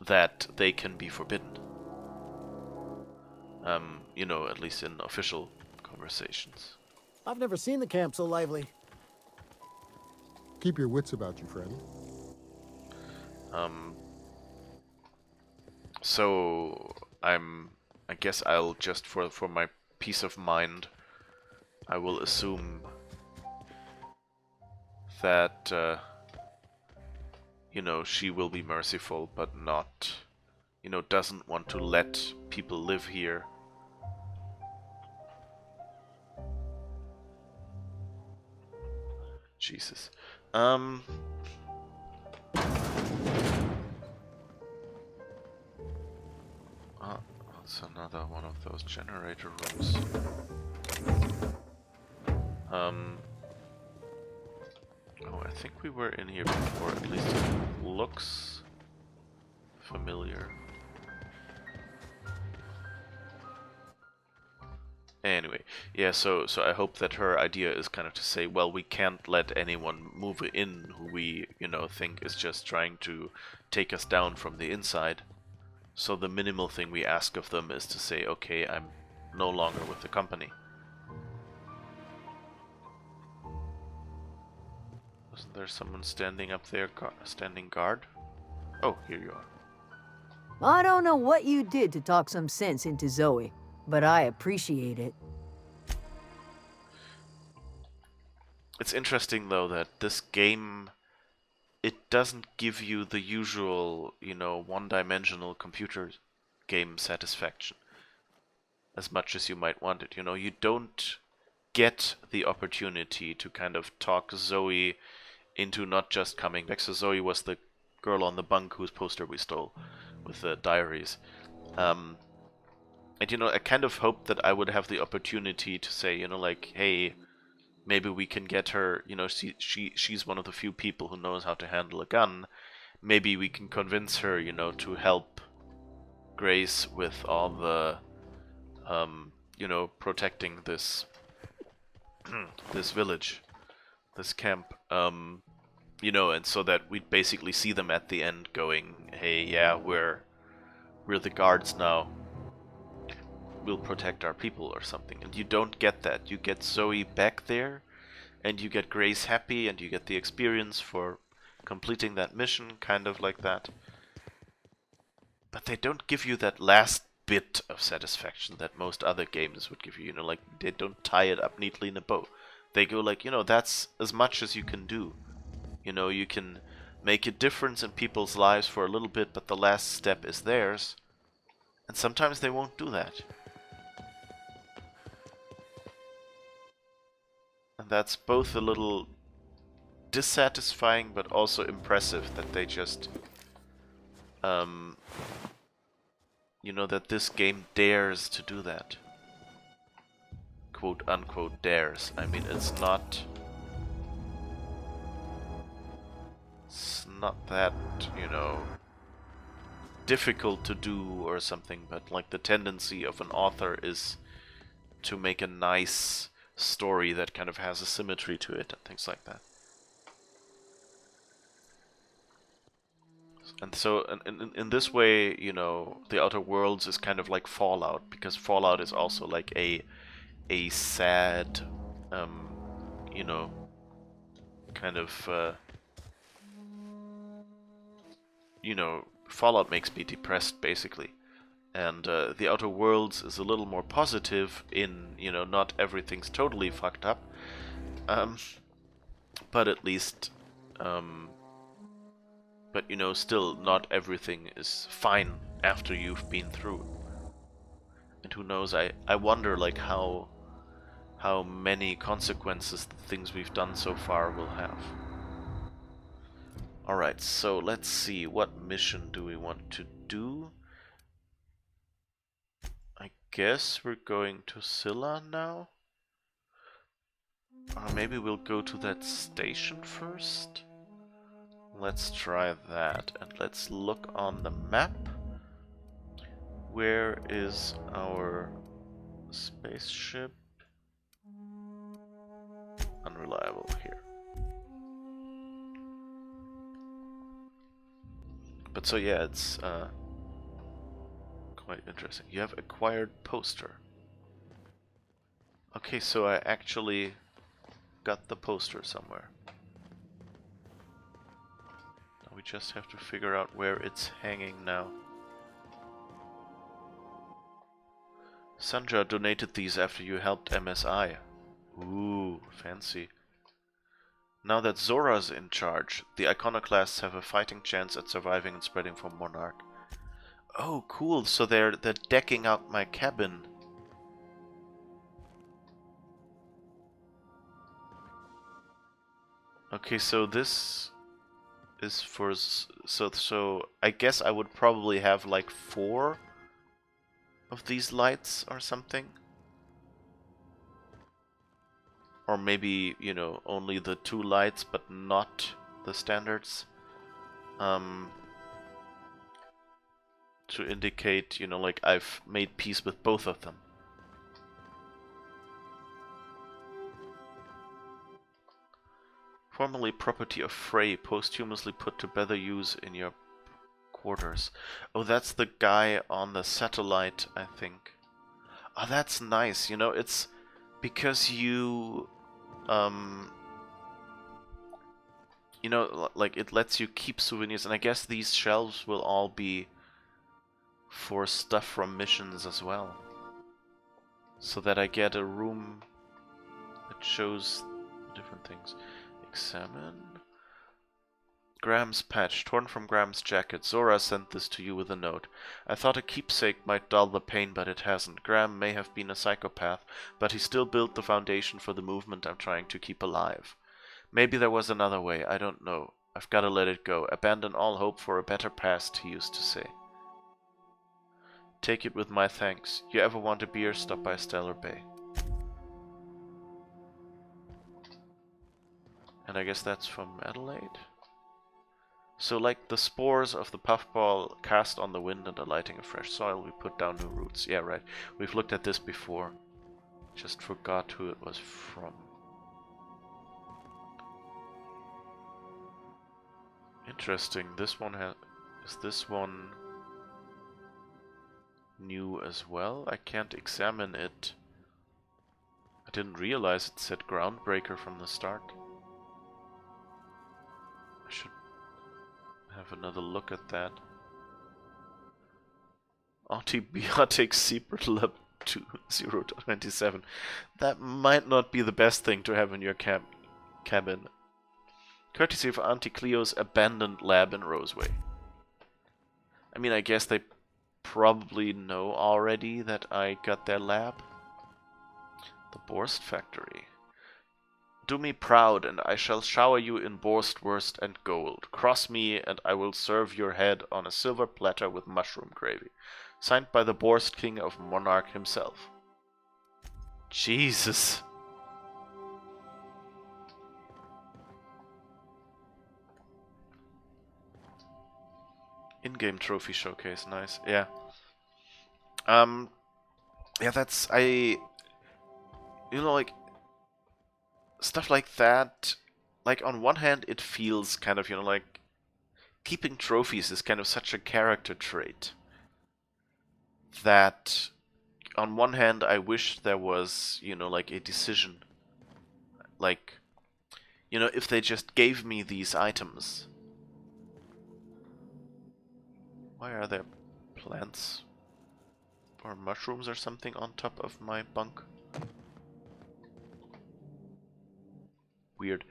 that they can be forbidden. You know, at least in official conversations. I've never seen the camp so lively. Keep your wits about you, friend. So I guess I'll just, for my peace of mind, I will assume that you know, she will be merciful, but not, you know, doesn't want to let people live here. Jesus. That's another one of those generator rooms. Oh, I think we were in here before, at least it looks familiar. Anyway, yeah, so I hope that her idea is kind of to say, well, we can't let anyone move in who we, you know, think is just trying to take us down from the inside. So the minimal thing we ask of them is to say, okay, I'm no longer with the company. Wasn't there someone standing up there, standing guard? Oh, here you are. I don't know what you did to talk some sense into Zoe, but I appreciate it. It's interesting, though, that this game, it doesn't give you the usual, you know, one-dimensional computer game satisfaction as much as you might want it. You know, you don't get the opportunity to kind of talk Zoe into not just coming back. So Zoe was the girl on the bunk whose poster we stole with the diaries. And, you know, I kind of hoped that I would have the opportunity to say, you know, like, hey, maybe we can get her, you know, she's one of the few people who knows how to handle a gun. Maybe we can convince her, you know, to help Grace with all the, you know, protecting this this village, this camp. You know, and so that we'd basically see them at the end going, hey, yeah, we're the guards now. We'll protect our people or something. And you don't get that. You get Zoe back there, and you get Grace happy, and you get the experience for completing that mission, kind of like that. But they don't give you that last bit of satisfaction that most other games would give you. You know, like, they don't tie it up neatly in a bow. They go like, you know, that's as much as you can do. You know, you can make a difference in people's lives for a little bit, but the last step is theirs. And sometimes they won't do that. And that's both a little dissatisfying, but also impressive that they just, you know, that this game dares to do that. Quote unquote dares. I mean, it's not that, you know, difficult to do or something, but like the tendency of an author is to make a nice story that kind of has a symmetry to it and things like that. And so in this way, you know, the Outer Worlds is kind of like Fallout, because Fallout is also like a sad, you know, kind of, you know, Fallout makes me depressed basically. And the Outer Worlds is a little more positive in, you know, not everything's totally fucked up, but at least, but you know, still not everything is fine after you've been through. And who knows, I wonder like how many consequences the things we've done so far will have. Alright, so let's see, what mission do we want to do? I guess we're going to Scylla now? Or maybe we'll go to that station first? Let's try that, and let's look on the map. Where is our spaceship? Unreliable here. But so yeah, it's quite interesting. You have acquired poster. Okay, so I actually got the poster somewhere. Now we just have to figure out where it's hanging now. Sanja donated these after you helped MSI. Ooh, fancy. Now that Zora's in charge, the iconoclasts have a fighting chance at surviving and spreading from Monarch. Oh, cool. So they're decking out my cabin. Okay, so this is for so I guess I would probably have like 4 of these lights or something. Or maybe, you know, only the 2 lights but not the standards. To indicate, you know, like I've made peace with both of them. Formerly property of Frey, posthumously put to better use in your quarters. Oh, that's the guy on the satellite, I think. Oh, that's nice. You know, it's because you know, like it lets you keep souvenirs, and I guess these shelves will all be for stuff from missions as well. So that I get a room that shows different things. Examine. Graham's patch, torn from Graham's jacket. Zora sent this to you with a note. I thought a keepsake might dull the pain, but it hasn't. Graham may have been a psychopath, but he still built the foundation for the movement I'm trying to keep alive. Maybe there was another way, I don't know. I've gotta let it go. Abandon all hope for a better past, he used to say. Take it with my thanks. You ever want a beer, stop by Stellar Bay. And I guess that's from Adelaide? So like the spores of the puffball cast on the wind and alighting of fresh soil, we put down new roots. Yeah, right. We've looked at this before. Just forgot who it was from. Interesting. This one is this one new as well? I can't examine it. I didn't realize it said Groundbreaker from the start. I should have another look at that. Antibiotic Secret Lab 2027. That might not be the best thing to have in your cabin. Courtesy of Auntie Cleo's abandoned lab in Roseway. I mean, I guess they probably know already that I got their lab. The Borst Factory. Do me proud, and I shall shower you in Borstwurst and gold. Cross me, and I will serve your head on a silver platter with mushroom gravy. Signed by the Borst King of Monarch himself. Jesus. In-game trophy showcase, nice. Yeah. Yeah, that's you know, like stuff like that. Like on one hand, it feels kind of, you know, like keeping trophies is kind of such a character trait that on one hand I wish there was, you know, like a decision. Like, you know, if they just gave me these items. Why are there plants or mushrooms or something on top of my bunk? Weird.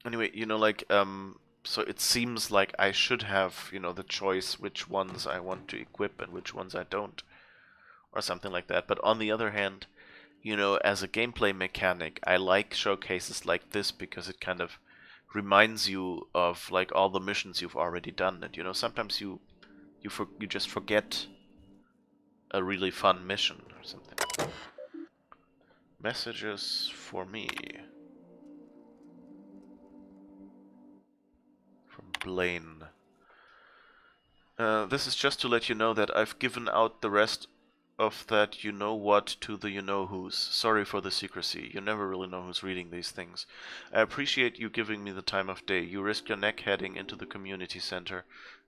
Anyway, you know, like, so it seems like I should have, you know, the choice which ones I want to equip and which ones I don't, or something like that. But on the other hand, you know, as a gameplay mechanic, I like showcases like this because it kind of reminds you of like all the missions you've already done, and you know, sometimes you just forget a really fun mission or something. Messages for me. From Blaine. This is just to let you know that I've given out the rest of that you-know-what to the you-know-whos. Sorry for the secrecy. You never really know who's reading these things. I appreciate you giving me the time of day. You risked your neck heading into the community center.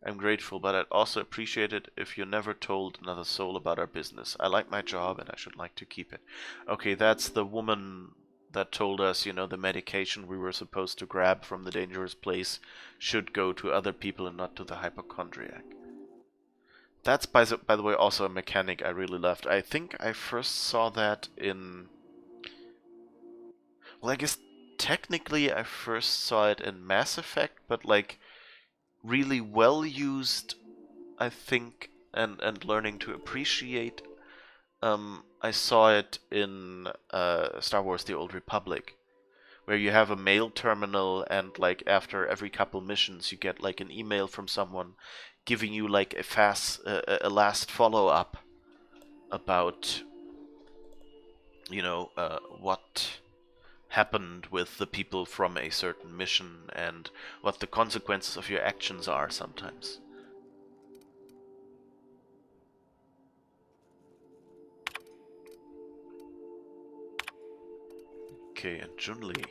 I'm grateful, but I'd also appreciate it if you never told another soul about our business. I like my job and I should like to keep it. Okay, that's the woman that told us, you know, the medication we were supposed to grab from the dangerous place should go to other people and not to the hypochondriac. That's, by the way, also a mechanic I really loved. I think I first saw that in... Well, I guess technically I first saw it in Mass Effect, but like really well used, I think, and learning to appreciate. I saw it in Star Wars: The Old Republic, where you have a mail terminal and like after every couple missions you get like an email from someone giving you like a last follow-up about, you know, what happened with the people from a certain mission and what the consequences of your actions are sometimes. Okay, and Junli.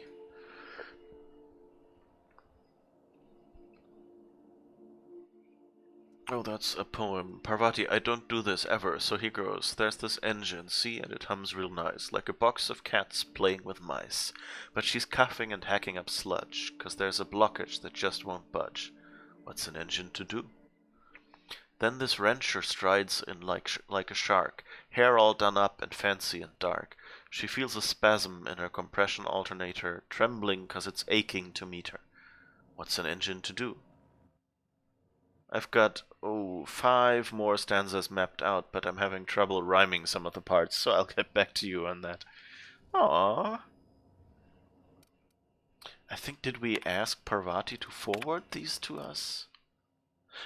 Oh, that's a poem. Parvati, I don't do this ever, so here goes. There's this engine, see, and it hums real nice, like a box of cats playing with mice. But she's coughing and hacking up sludge, 'cause there's a blockage that just won't budge. What's an engine to do? Then this rancher strides in like a shark, hair all done up and fancy and dark. She feels a spasm in her compression alternator, trembling 'cause it's aching to meet her. What's an engine to do? I've got, 5 more stanzas mapped out, but I'm having trouble rhyming some of the parts, so I'll get back to you on that. Aww. I think, did we ask Parvati to forward these to us?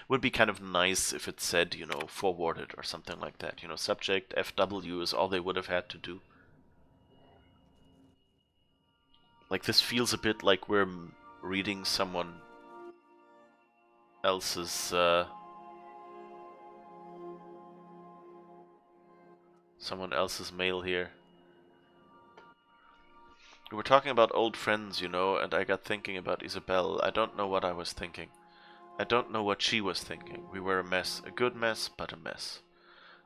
Would be kind of nice if it said, you know, forwarded or something like that. You know, subject FW is all they would have had to do. Like, this feels a bit like we're reading someone else's mail here. We were talking about old friends, you know, and I got thinking about Isabel. I don't know what I was thinking. I don't know what she was thinking. We were a mess. A good mess, but a mess.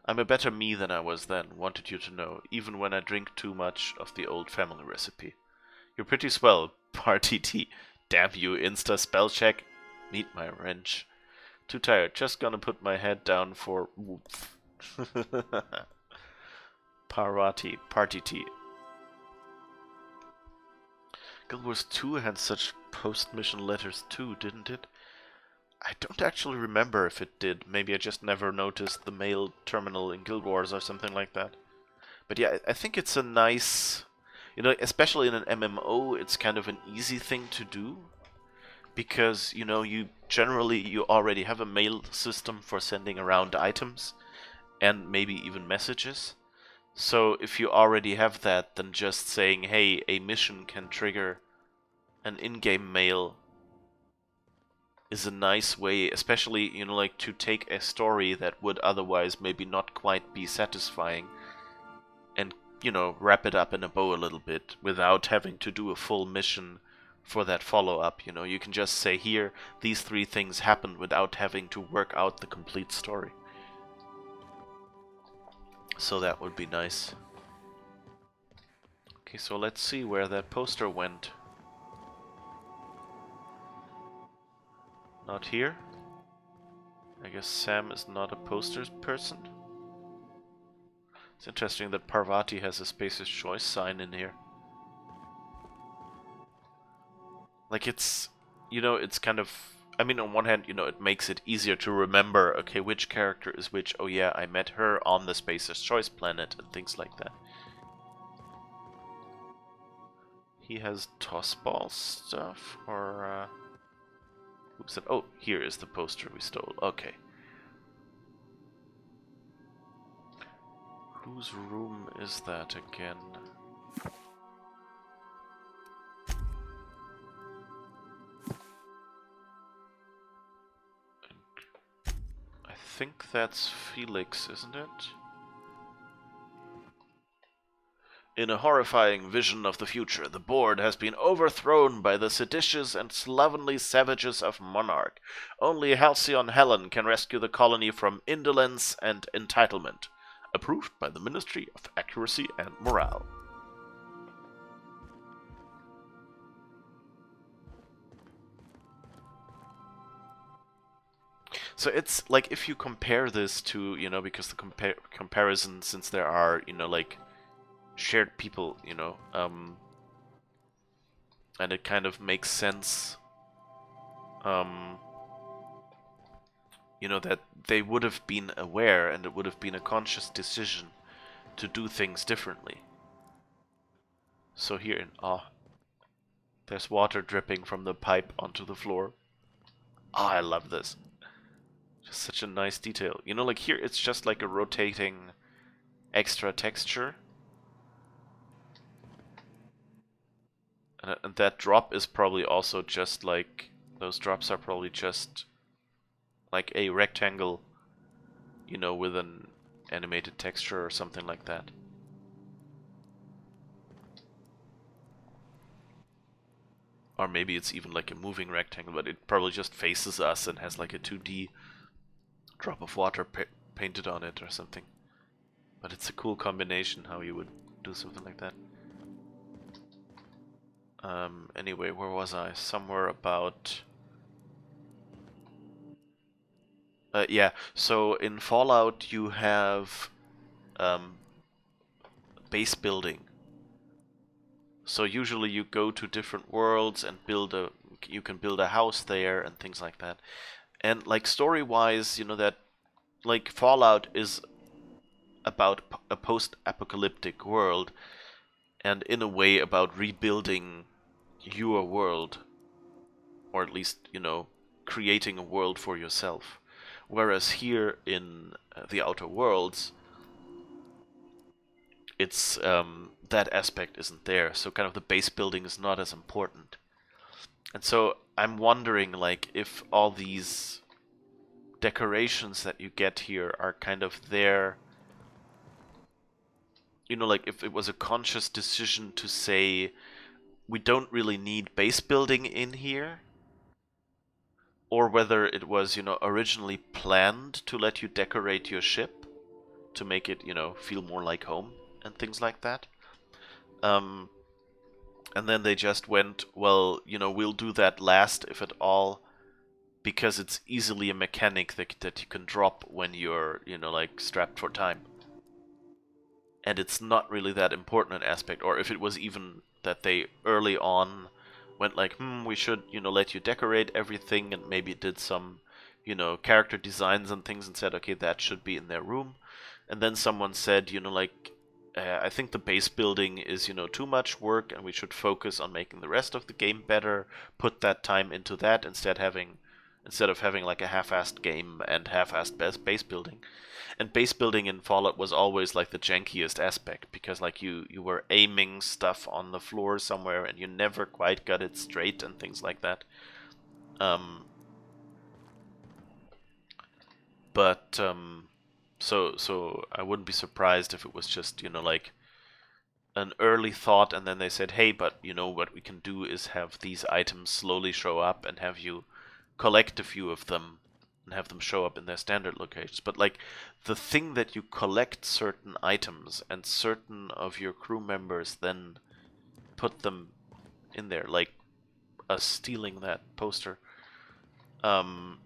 I'm a better me than I was then, wanted you to know, even when I drink too much of the old family recipe. You're pretty swell, party tea. Damn you, Insta spell check. Need my wrench. Too tired, just gonna put my head down for woof. Parvati, party tea. Guild Wars 2 had such post-mission letters too, didn't it? I don't actually remember if it did. Maybe I just never noticed the mail terminal in Guild Wars or something like that. But yeah, I think it's a nice... You know, especially in an MMO, it's kind of an easy thing to do. Because, you know, you already have a mail system for sending around items. And maybe even messages. So if you already have that, then just saying, hey, a mission can trigger an in-game mail is a nice way, especially, you know, like to take a story that would otherwise maybe not quite be satisfying and, you know, wrap it up in a bow a little bit without having to do a full mission for that follow-up, you know. You can just say here, these 3 things happened without having to work out the complete story. So that would be nice. Okay, so let's see where that poster went. Not here. I guess Sam is not a posters person. It's interesting that Parvati has a Spacer's Choice sign in here. Like, it's, you know, it's kind of, I mean, on one hand, you know, it makes it easier to remember, okay, which character is which. Oh yeah, I met her on the Spacer's Choice planet and things like that. He has toss ball stuff, or, oops, oh, here is the poster we stole. Okay. Whose room is that again? I think that's Felix, isn't it? In a horrifying vision of the future, the board has been overthrown by the seditious and slovenly savages of Monarch. Only Halcyon Helen can rescue the colony from indolence and entitlement. Approved by the Ministry of Accuracy and Morale. So it's like, if you compare this to, you know, because the comparison, since there are, you know, like, shared people, you know, and it kind of makes sense, you know, that they would have been aware and it would have been a conscious decision to do things differently. So here in, there's water dripping from the pipe onto the floor. I love this. Just such a nice detail. You know, like here it's just like a rotating extra texture. And that drop is probably also just like, those drops are probably just like a rectangle, you know, with an animated texture or something like that. Or maybe it's even like a moving rectangle, but it probably just faces us and has like a 2D drop of water painted on it or something. But it's a cool combination how you would do something like that. Anyway, where was I? Somewhere about... yeah, so in Fallout you have base building. So usually you go to different worlds and you can build a house there and things like that. And like story-wise, you know, that like Fallout is about a post-apocalyptic world, and in a way about rebuilding your world, or at least, you know, creating a world for yourself. Whereas here in the Outer Worlds, it's that aspect isn't there, so kind of the base building is not as important. And so I'm wondering, like, if all these decorations that you get here are kind of there, you know, like if it was a conscious decision to say, we don't really need base building in here, or whether it was, you know, originally planned to let you decorate your ship to make it, you know, feel more like home and things like that. And then they just went, well, you know, we'll do that last, if at all, because it's easily a mechanic that you can drop when you're, you know, like strapped for time. And it's not really that important an aspect, or if it was even that they early on went like, we should, you know, let you decorate everything, and maybe did some, you know, character designs and things and said, okay, that should be in their room. And then someone said, you know, like, I think the base building is, you know, too much work and we should focus on making the rest of the game better, put that time into that instead of having like a half-assed game and half-assed base building. And base building in Fallout was always like the jankiest aspect, because like you were aiming stuff on the floor somewhere and you never quite got it straight and things like that. So I wouldn't be surprised if it was just, you know, like an early thought, and then they said, hey, but you know what we can do is have these items slowly show up and have you collect a few of them and have them show up in their standard locations. But like the thing that you collect certain items and certain of your crew members then put them in there, like us stealing that poster. Don't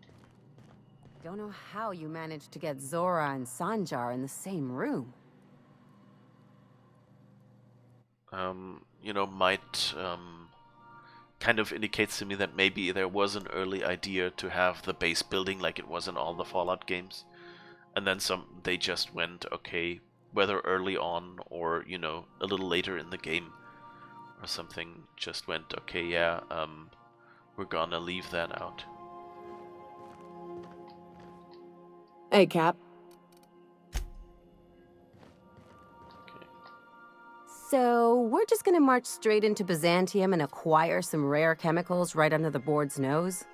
know how you managed to get Zora and Sanjar in the same room. You know, might kind of indicates to me that maybe there was an early idea to have the base building like it was in all the Fallout games, and then they just went, okay, whether early on or, you know, a little later in the game or something, just went, okay, yeah, we're gonna leave that out. Hey, Cap. So, we're just gonna march straight into Byzantium and acquire some rare chemicals right under the board's nose?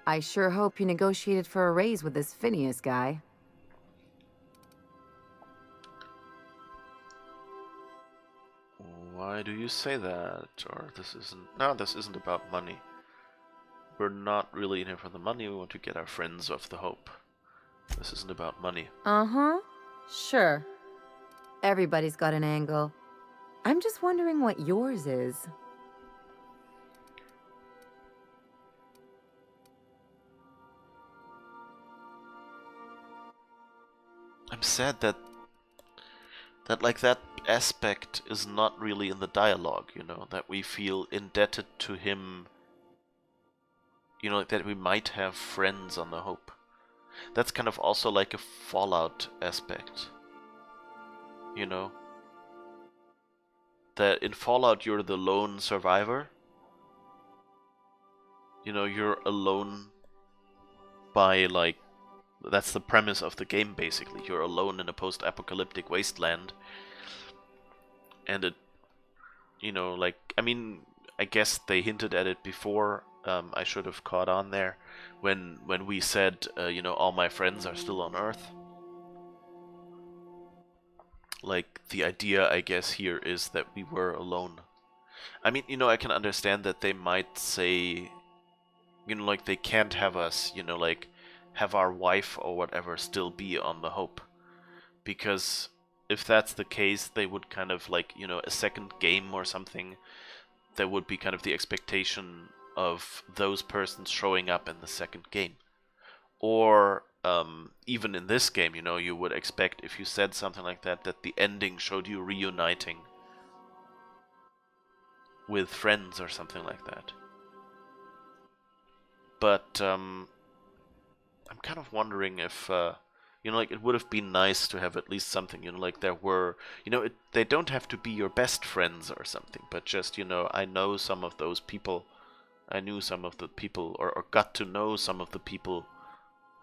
I sure hope you negotiated for a raise with this Phineas guy. Why do you say that? Or this isn't... No, this isn't about money. We're not really in here for the money, we want to get our friends off the Hope. This isn't about money. Uh-huh. Sure. Everybody's got an angle. I'm just wondering what yours is. I'm sad that like that aspect is not really in the dialogue, you know, that we feel indebted to him, you know, that we might have friends on the Hope. That's kind of also like a Fallout aspect, you know, that in Fallout you're the lone survivor, you know, you're alone by, like, that's the premise of the game basically, you're alone in a post-apocalyptic wasteland. And it, you know, like, I mean, I guess they hinted at it before. I should have caught on there when we said, you know, all my friends are still on Earth. Like, the idea, I guess, here is that we were alone. I mean, you know, I can understand that they might say, you know, like, they can't have us, you know, like, have our wife or whatever still be on the Hope. Because if that's the case, they would kind of, like, you know, a second game or something, there would be kind of the expectation of those persons showing up in the second game. Or even in this game, you know, you would expect, if you said something like that, that the ending showed you reuniting with friends or something like that. But I'm kind of wondering if you know, like, it would have been nice to have at least something, you know, like there were, you know, they don't have to be your best friends or something, but just, you know, I know some of those people, I knew some of the people, or got to know some of the people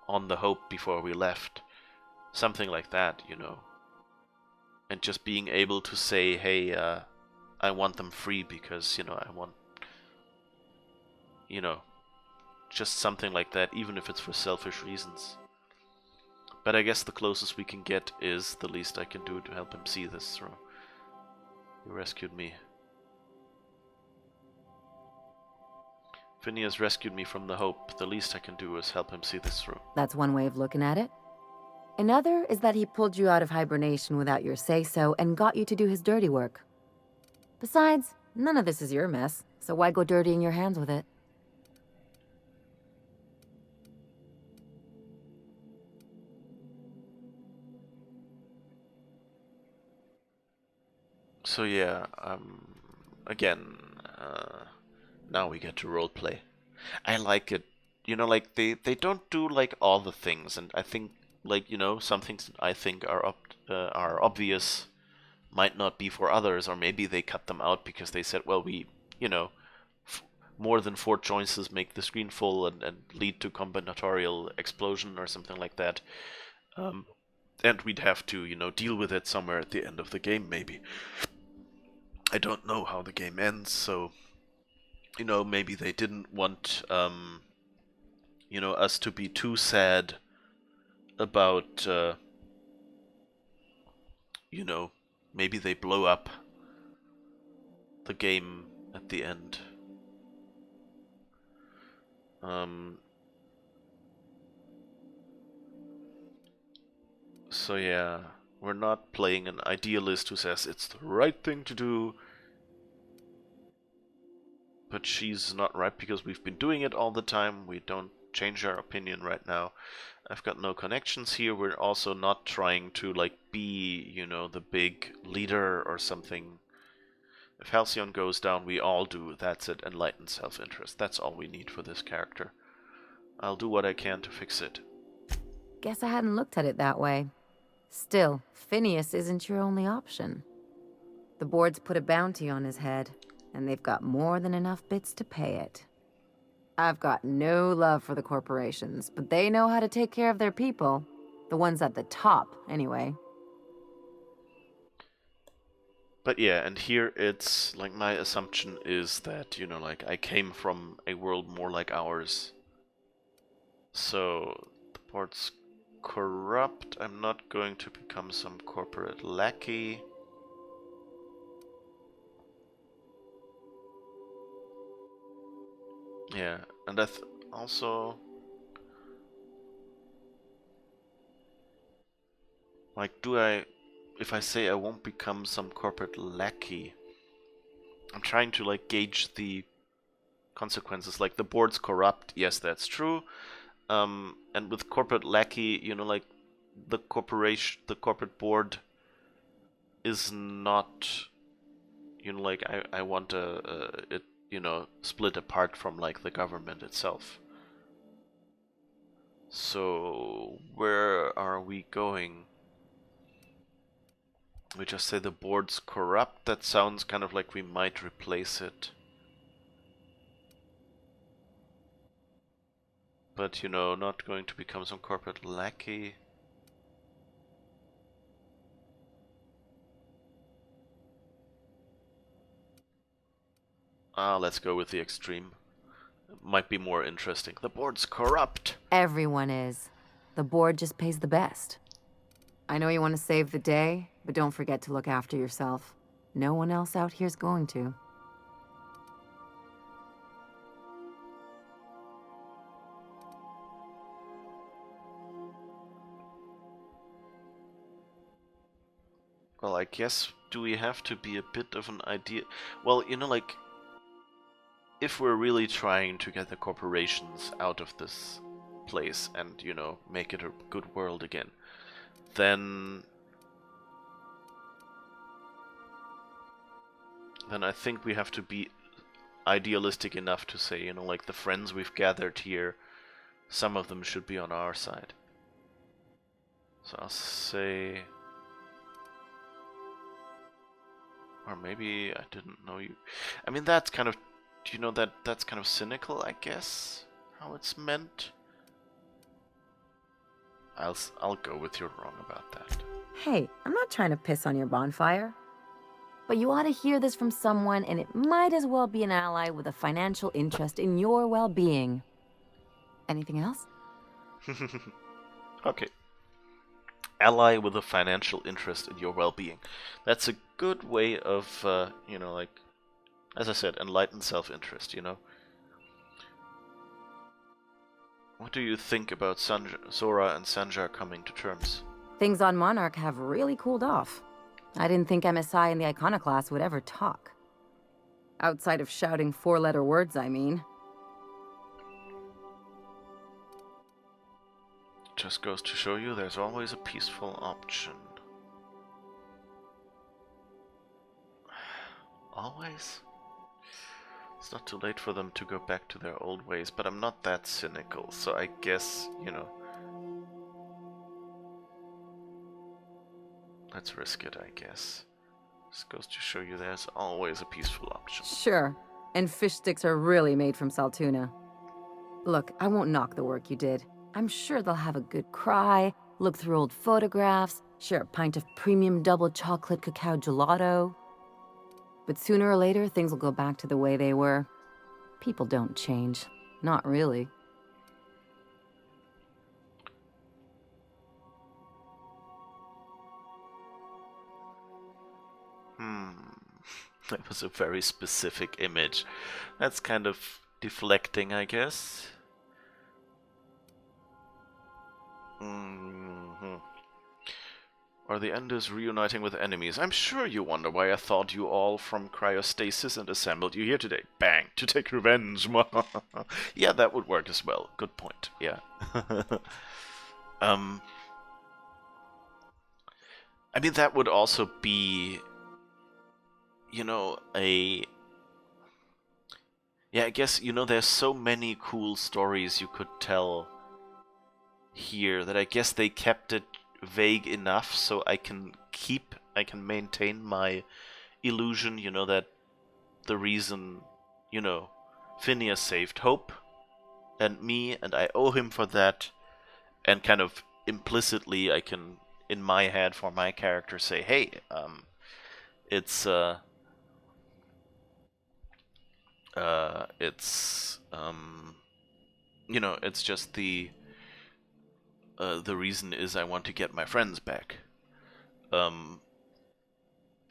on the Hope before we left. Something like that, you know. And just being able to say, hey, I want them free because, you know, I want, you know, just something like that, even if it's for selfish reasons. But I guess the closest we can get is the least I can do to help him see this through. You rescued me. Phineas rescued me from the Hope. The least I can do is help him see this through. That's one way of looking at it. Another is that he pulled you out of hibernation without your say-so and got you to do his dirty work. Besides, none of this is your mess, so why go dirtying your hands with it? So yeah, again, now we get to roleplay. I like it. You know, like, they don't do, like, all the things, and I think, like, you know, some things I think are obvious might not be for others, or maybe they cut them out because they said, well, we, you know, more than 4 choices make the screen full and lead to combinatorial explosion or something like that. And we'd have to, you know, deal with it somewhere at the end of the game, maybe. I don't know how the game ends, so, you know, maybe they didn't want, you know, us to be too sad about, you know, maybe they blow up the game at the end. So yeah, we're not playing an idealist who says it's the right thing to do, but she's not right because we've been doing it all the time. We don't change our opinion right now. I've got no connections here. We're also not trying to like be, you know, the big leader or something. If Halcyon goes down, we all do. That's it. Enlightened self-interest. That's all we need for this character. I'll do what I can to fix it. Guess I hadn't looked at it that way. Still, Phineas isn't your only option. The board's put a bounty on his head, and they've got more than enough bits to pay it. I've got no love for the corporations, but they know how to take care of their people. The ones at the top, anyway. But yeah, and here it's like my assumption is that, you know, like I came from a world more like ours. So the board's corrupt. I'm not going to become some corporate lackey. Yeah, and I also like, if I say I won't become some corporate lackey, I'm trying to like gauge the consequences. Like the board's corrupt, yes, that's true. And with corporate lackey, you know, like the corporate board is not, you know, like I want it, you know, split apart from like the government itself. So where are we going? We just say the board's corrupt. That sounds kind of like we might replace it. But, you know, not going to become some corporate lackey. Let's go with the extreme. It might be more interesting. The board's corrupt. Everyone is. The board just pays the best. I know you want to save the day, but don't forget to look after yourself. No one else out here's going to. Well, I guess, do we have to be a bit of an idea? Well, you know, like, if we're really trying to get the corporations out of this place and, you know, make it a good world again, then I think we have to be idealistic enough to say, you know, like the friends we've gathered here, some of them should be on our side. So I'll say... Or maybe I didn't know you. I mean, that's kind of, you know, that's kind of cynical, I guess, how it's meant. I'll go with you're wrong about that. Hey, I'm not trying to piss on your bonfire. But you ought to hear this from someone, and it might as well be an ally with a financial interest in your well-being. Anything else? Okay. Ally with a financial interest in your well-being. That's a good way of, you know, like, as I said, enlightened self-interest, you know? What do you think about Zora and Sanjar coming to terms? Things on Monarch have really cooled off. I didn't think MSI and the Iconoclast would ever talk. Outside of shouting four-letter words, I mean. Just goes to show you there's always a peaceful option. Always? It's not too late for them to go back to their old ways, but I'm not that cynical, so I guess, you know... Let's risk it, I guess. This goes to show you there's always a peaceful option. Sure. And fish sticks are really made from Saltuna. Look, I won't knock the work you did. I'm sure they'll have a good cry, look through old photographs, share a pint of premium double chocolate cacao gelato. But sooner or later, things will go back to the way they were. People don't change. Not really. That was a very specific image. That's kind of deflecting, I guess. Are the Enders reuniting with enemies? I'm sure you wonder why I thought you all from cryostasis and assembled you here today. Bang! To take revenge! Yeah, that would work as well. Good point. Yeah. I mean, that would also be, you know, a... Yeah, I guess, you know, there's so many cool stories you could tell here that I guess they kept it vague enough so I can maintain my illusion, you know, that the reason, you know, Phineas saved Hope and me, and I owe him for that, and kind of implicitly I can, in my head, for my character, say, hey, it's you know, it's just the reason is I want to get my friends back.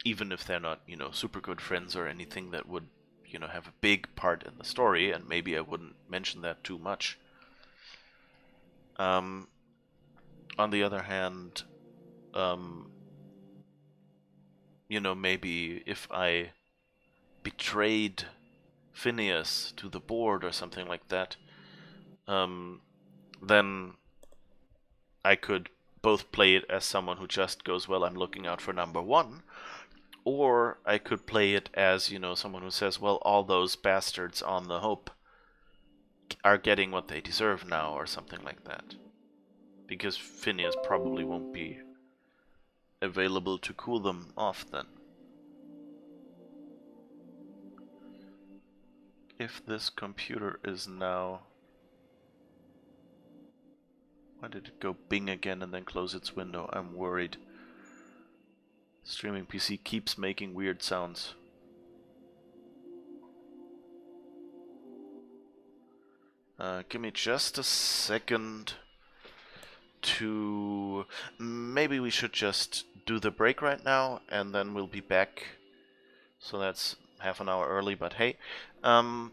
Even if they're not, you know, super good friends or anything that would, you know, have a big part in the story, and maybe I wouldn't mention that too much. On the other hand, you know, maybe if I betrayed Phineas to the board or something like that, then I could both play it as someone who just goes, well, I'm looking out for number one, or I could play it as, you know, someone who says, well, all those bastards on the Hope are getting what they deserve now, or something like that. Because Phineas probably won't be available to cool them off then. If this computer is now... Why did it go bing again and then close its window? I'm worried. Streaming PC keeps making weird sounds. Give me just a second to... Maybe we should just do the break right now, and then we'll be back. So that's half an hour early, but hey. And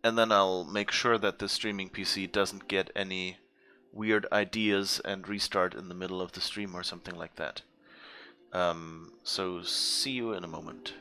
then I'll make sure that the streaming PC doesn't get any weird ideas and restart in the middle of the stream or something like that. So see you in a moment.